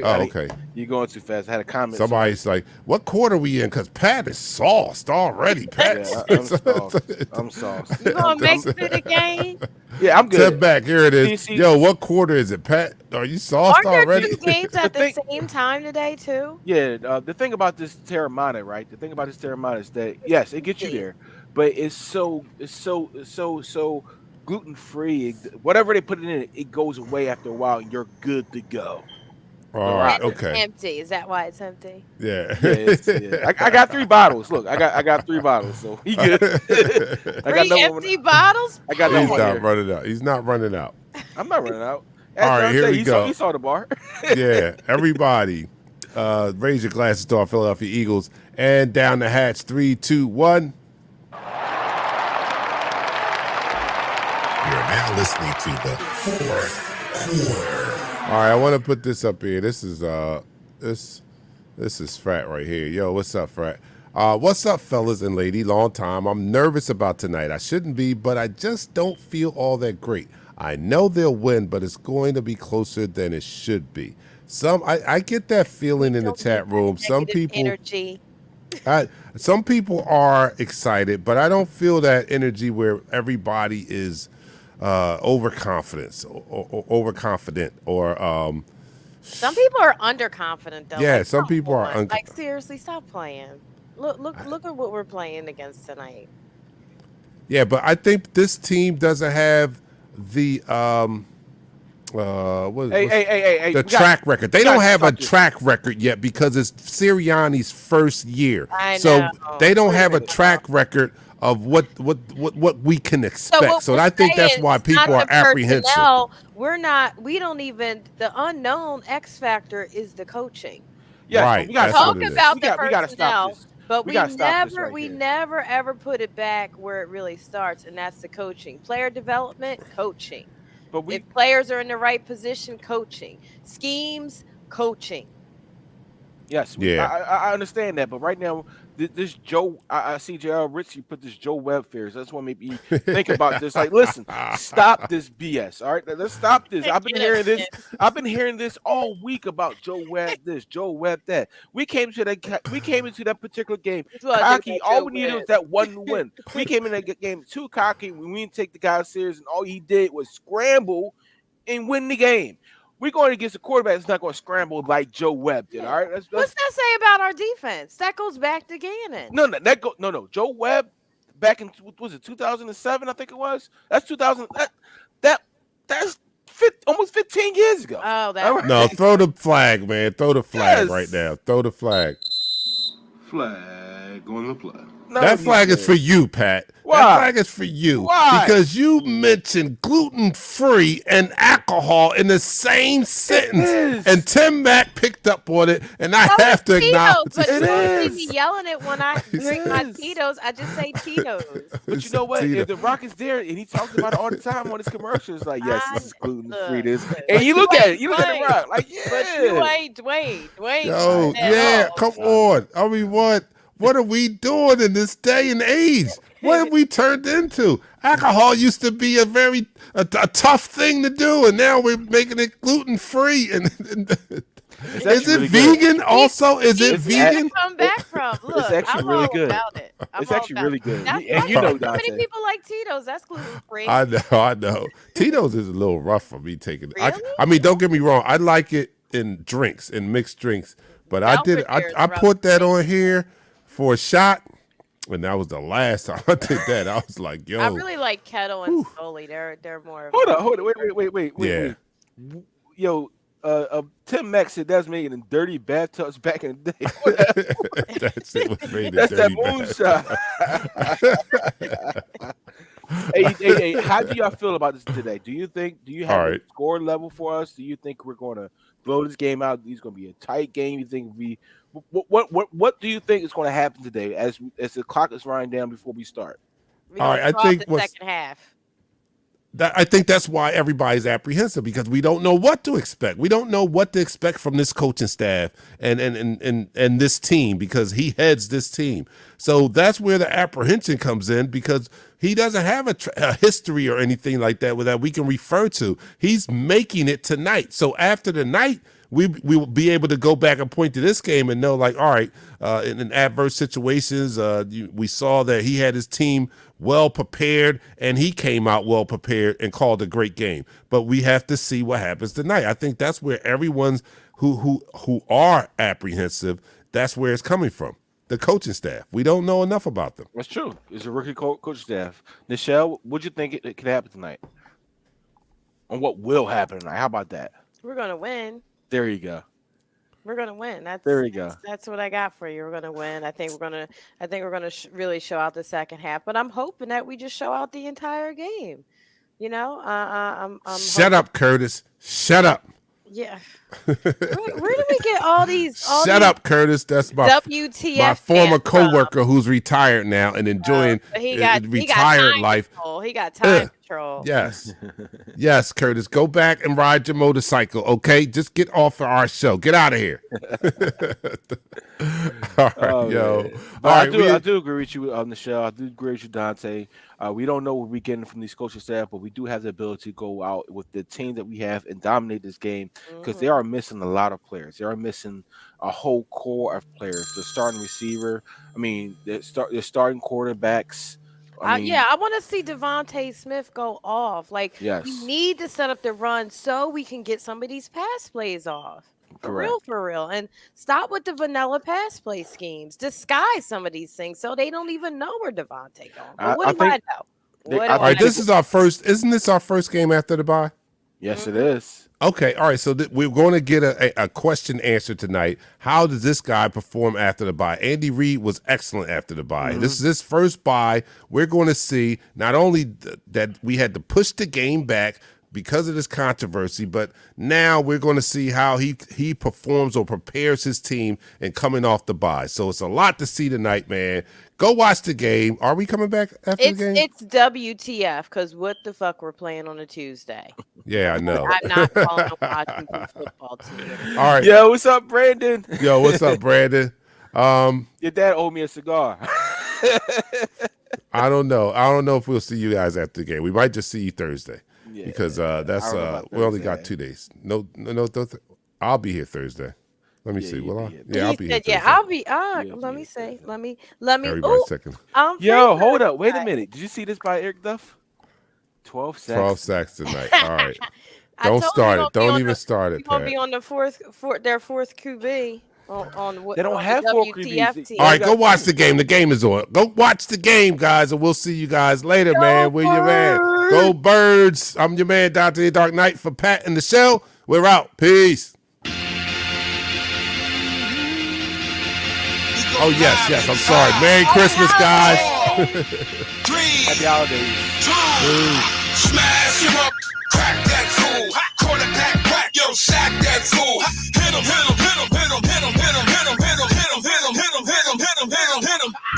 Speaker 2: Oh, okay.
Speaker 4: You're going too fast. I had a comment.
Speaker 2: Somebody's like, "What quarter we in?" Because Pat is sauced already. Pat,
Speaker 4: Yeah, I'm sauced. I'm sauced.
Speaker 3: You gonna make it to the game?
Speaker 4: Yeah, I'm
Speaker 2: Step
Speaker 4: good.
Speaker 2: back. Here it is.
Speaker 4: See,
Speaker 2: Yo, what quarter is it, Pat? Are you sauced
Speaker 3: Aren't there
Speaker 2: already?
Speaker 3: two games at the
Speaker 4: thing-
Speaker 3: same time today too?
Speaker 4: Yeah, the thing about this Terramana, right? The thing about this Terramana is that yes, it gets you
Speaker 3: Tasty.
Speaker 4: there, but it's so gluten free. Whatever they put it in, it goes away after a while, and you're good to go.
Speaker 2: All right.
Speaker 3: And it's
Speaker 2: Okay.
Speaker 3: empty. Is that why it's empty?
Speaker 2: Yeah.
Speaker 4: Yeah. I got 3 bottles. Look, I got 3 bottles, so he good. I got
Speaker 3: 3
Speaker 4: another one.
Speaker 3: empty bottles?
Speaker 4: I got
Speaker 2: He's
Speaker 4: another one
Speaker 2: not
Speaker 4: here.
Speaker 2: running out. He's not running out.
Speaker 4: I'm not running out.
Speaker 2: All right, here we go.
Speaker 4: He saw the bar.
Speaker 2: Yeah. Everybody, raise your glasses to our Philadelphia Eagles and down the hatch. 3, 2, 1.
Speaker 1: You're now listening to the fourth quarter.
Speaker 2: All right. I want to put this up here. This is Frat right here. Yo, what's up, Frat? What's up, fellas and lady? Long time. I'm nervous about tonight. I shouldn't be, but I just don't feel all that great. I know they'll win, but it's going to be closer than it should be. I get that feeling in the
Speaker 3: Don't
Speaker 2: chat
Speaker 3: need that
Speaker 2: room. Some
Speaker 3: negative
Speaker 2: people
Speaker 3: energy.
Speaker 2: some people are excited, but I don't feel that energy where everybody is overconfident or
Speaker 3: Some people are underconfident though.
Speaker 2: yeah,
Speaker 3: Like,
Speaker 2: some
Speaker 3: come
Speaker 2: people are
Speaker 3: on. Like seriously, stop playing. Look at what we're playing against tonight.
Speaker 2: yeah, but I think this team doesn't have the
Speaker 4: Hey.
Speaker 2: the track record. They don't have a track record yet because it's Sirianni's first year.
Speaker 3: I
Speaker 2: So
Speaker 3: know.
Speaker 2: they don't have a
Speaker 3: Wait a
Speaker 2: track record of what we can expect. So
Speaker 3: we're
Speaker 2: I think that's
Speaker 3: saying
Speaker 2: why
Speaker 3: it's not
Speaker 2: people are
Speaker 3: the
Speaker 2: apprehensive.
Speaker 3: personnel. We don't even, the unknown X factor is the coaching.
Speaker 4: Yes,
Speaker 2: Right,
Speaker 4: we got
Speaker 2: that's what
Speaker 3: Talk
Speaker 2: it is.
Speaker 3: about
Speaker 4: we
Speaker 3: the
Speaker 4: gotta stop
Speaker 3: personnel,
Speaker 4: this.
Speaker 3: but
Speaker 4: We
Speaker 3: we
Speaker 4: gotta stop this
Speaker 3: never
Speaker 4: right
Speaker 3: we
Speaker 4: here.
Speaker 3: never ever put it back where it really starts, and that's the coaching. Player development, coaching.
Speaker 4: But we
Speaker 3: If players are in the right position, coaching. Schemes, coaching.
Speaker 4: Yes,
Speaker 2: Yeah.
Speaker 4: I understand that, but right now, this Joe, I see J.R. Ritchie put this Joe Webb fears. That's what made me think about this. Like, listen, stop this BS. All right, let's stop this. I've been
Speaker 3: Get him,
Speaker 4: hearing this.
Speaker 3: Ken.
Speaker 4: I've been hearing this all week about Joe Webb this, Joe Webb that. We came into that particular game
Speaker 3: That's what I think
Speaker 4: cocky.
Speaker 3: about
Speaker 4: All
Speaker 3: Joe
Speaker 4: we needed was
Speaker 3: Webb.
Speaker 4: that one win. We came in that game too cocky. We didn't take the guy serious, and all he did was scramble and win the game. We're going against a quarterback that's not going to scramble like Joe Webb did.
Speaker 3: Yeah.
Speaker 4: All right,
Speaker 3: What's that say about our defense? That goes back to Gannon.
Speaker 4: no. Joe Webb back in what was it 2007? I think it was. That's 2000. That's almost 15 years ago.
Speaker 3: Oh, that.
Speaker 4: All right.
Speaker 2: No, throw the flag, man. Throw the flag
Speaker 4: Yes.
Speaker 2: right now. Throw the flag.
Speaker 1: Flag on the play.
Speaker 4: None
Speaker 2: That
Speaker 4: of you
Speaker 2: flag is
Speaker 4: said.
Speaker 2: for you, Pat.
Speaker 4: Why?
Speaker 2: That flag is for you.
Speaker 4: Why?
Speaker 2: Because you mentioned gluten-free and alcohol in the same sentence.
Speaker 4: is.
Speaker 2: And Tim Mack picked up on it, and I
Speaker 3: Oh,
Speaker 2: have to
Speaker 3: it's Tito's,
Speaker 2: acknowledge
Speaker 3: but
Speaker 2: it.
Speaker 3: you
Speaker 4: It
Speaker 3: don't see
Speaker 4: is.
Speaker 3: me yelling it when I drink my
Speaker 4: is.
Speaker 3: Tito's. I just say Tito's.
Speaker 4: But you know what?
Speaker 2: Tito.
Speaker 4: If the Rock is there and he talks about it all the time on his commercials, like, yes, this is gluten free.
Speaker 3: Look,
Speaker 4: This,
Speaker 3: look.
Speaker 4: and you look
Speaker 3: But
Speaker 4: at it, you look at
Speaker 3: Dwayne-
Speaker 4: the Rock, like, yeah.
Speaker 3: But you ain't Dwayne. Dwayne.
Speaker 2: Yo,
Speaker 3: said,
Speaker 2: yeah,
Speaker 3: oh,
Speaker 2: come on. I mean, what are we doing in this day and age? What have we turned into? Alcohol used to be a tough thing to do, and now we're making it gluten free. And is
Speaker 4: actually
Speaker 2: it
Speaker 4: really good.
Speaker 2: vegan? Also, is it
Speaker 3: Where
Speaker 2: vegan?
Speaker 3: did come back from? Look,
Speaker 4: actually
Speaker 3: I'm
Speaker 4: really
Speaker 3: all
Speaker 4: good.
Speaker 3: about it.
Speaker 4: It's actually really good.
Speaker 3: That's
Speaker 4: And
Speaker 3: why
Speaker 4: you know,
Speaker 3: so many
Speaker 4: Dante.
Speaker 3: people like Tito's. That's gluten free.
Speaker 2: I know. Tito's is a little rough for me taking it.
Speaker 3: Really?
Speaker 2: I mean, don't get me wrong. I like it in drinks, in mixed drinks. But I did.
Speaker 3: Belvedere is
Speaker 2: I
Speaker 3: rough
Speaker 2: put that
Speaker 3: for me.
Speaker 2: on here for a shot, and that was the last time I did that. I was like, yo.
Speaker 3: I really like Kettle and Scully. They're more.
Speaker 4: Hold on. Wait.
Speaker 2: Yeah.
Speaker 4: Yo, Tim Mack said that's made in dirty bathtubs back in the day.
Speaker 2: That's it. Was made in
Speaker 4: That's that
Speaker 2: dirty
Speaker 4: moonshot. Hey, how do y'all feel about this today? Do you have
Speaker 2: All
Speaker 4: a
Speaker 2: right.
Speaker 4: score level for us? Do you think we're going to blow this game out? It's going to be a tight game. You think what do you think is going to happen today as the clock is running down before we start?
Speaker 3: We
Speaker 2: All right, I
Speaker 3: start
Speaker 2: think
Speaker 3: the second half.
Speaker 2: I think that's why everybody's apprehensive, because we don't know what to expect. We don't know what to expect from this coaching staff and this team, because he heads this team. So that's where the apprehension comes in, because he doesn't have a history or anything like that that we can refer to. He's making it tonight. So after the night, we will be able to go back and point to this game and know, like, all right, in adverse situations, we saw that he had his team well prepared, and he came out well prepared and called a great game. But we have to see what happens tonight. I think that's where everyone's who are apprehensive, that's where it's coming from. The coaching staff. We don't know enough about them.
Speaker 4: That's true. It's a rookie coach staff. Nichelle, what do you think it could happen tonight? On what will happen tonight? How about that?
Speaker 3: We're gonna win.
Speaker 4: There you go.
Speaker 3: We're gonna win.
Speaker 4: There we go.
Speaker 3: That's what I got for you. We're gonna win. I think we're gonna really show out the second half. But I'm hoping that we just show out the entire game. You know, I'm
Speaker 2: Shut up, Curtis. Shut up.
Speaker 3: Yeah. Where do we get all these?
Speaker 2: Shut up, Curtis. That's my
Speaker 3: WTF?
Speaker 2: my former
Speaker 3: fans from?
Speaker 2: coworker who's retired now and enjoying
Speaker 3: But he got
Speaker 2: retired
Speaker 3: time
Speaker 2: life.
Speaker 3: Control. He got time control.
Speaker 2: Yes. Yes, Curtis. Go back and ride your motorcycle, okay? Just get off of our show. Get out of here. All right, yo.
Speaker 4: Man.
Speaker 2: All
Speaker 4: But
Speaker 2: right,
Speaker 4: I do agree with you, Nichelle. I do agree with you, Dante. We don't know what we're getting from these coaching staff, but we do have the ability to go out with the team that we have and dominate this game, because they are missing a lot of players. They are missing a whole core of players. The starting receiver. I mean, they're starting quarterbacks. I mean,
Speaker 3: I want to see Devontae Smith go off. Like,
Speaker 4: Yes.
Speaker 3: we need to set up the run so we can get some of these pass plays off. For real. And stop with the vanilla pass play schemes. Disguise some of these things so they don't even know where Devontae going. But what do I know?
Speaker 2: all right, this is our first. Isn't this our first game after the bye?
Speaker 4: Yes, it is.
Speaker 2: Okay, all right. So we're going to get a question answered tonight. How does this guy perform after the bye? Andy Reid was excellent after the bye. This is his first bye. We're going to see not only that we had to push the game back because of this controversy, but now we're going to see how he performs or prepares his team and coming off the bye. So it's a lot to see tonight, man. Go watch the game. Are we coming back after the game?
Speaker 3: It's WTF, because what the fuck we're playing on a Tuesday?
Speaker 2: Yeah, I know.
Speaker 3: I'm not calling a Washington football team.
Speaker 2: All right.
Speaker 4: Yo, what's up, Brandon?
Speaker 2: Yo, what's up, Brandon?
Speaker 4: Your dad owed me a cigar.
Speaker 2: I don't know. I don't know if we'll see you guys after the game. We might just see you Thursday because that's we only got 2 days. No. I'll be here Thursday. Let me see. Will I? Yeah, I'll be here.
Speaker 3: Yeah, I'll be. Let me see. Let me.
Speaker 2: Everybody second.
Speaker 4: Yo, hold up. Wait a minute. Did you see this by Eric Duff? 12 sacks.
Speaker 2: 12 sacks tonight. All right. Don't start it. Don't even start it,
Speaker 3: Pat.
Speaker 2: Pat.
Speaker 3: Be on the their fourth QB. On what
Speaker 4: they don't have
Speaker 3: the
Speaker 4: 4
Speaker 3: WTF
Speaker 4: QBs.
Speaker 3: team.
Speaker 2: All right, go watch the game. The game is on. Go watch the game, guys, and we'll see you guys later, man. We're your man. Go Birds. I'm your man, Dante the Dark Knight. For Pat and the show, we're out. Peace. Oh, yes. I'm sorry. Merry Christmas, guys.
Speaker 1: 3,
Speaker 4: Happy holidays.
Speaker 1: 2, smash him up, crack that fool, quarterback, crack, yo, sack.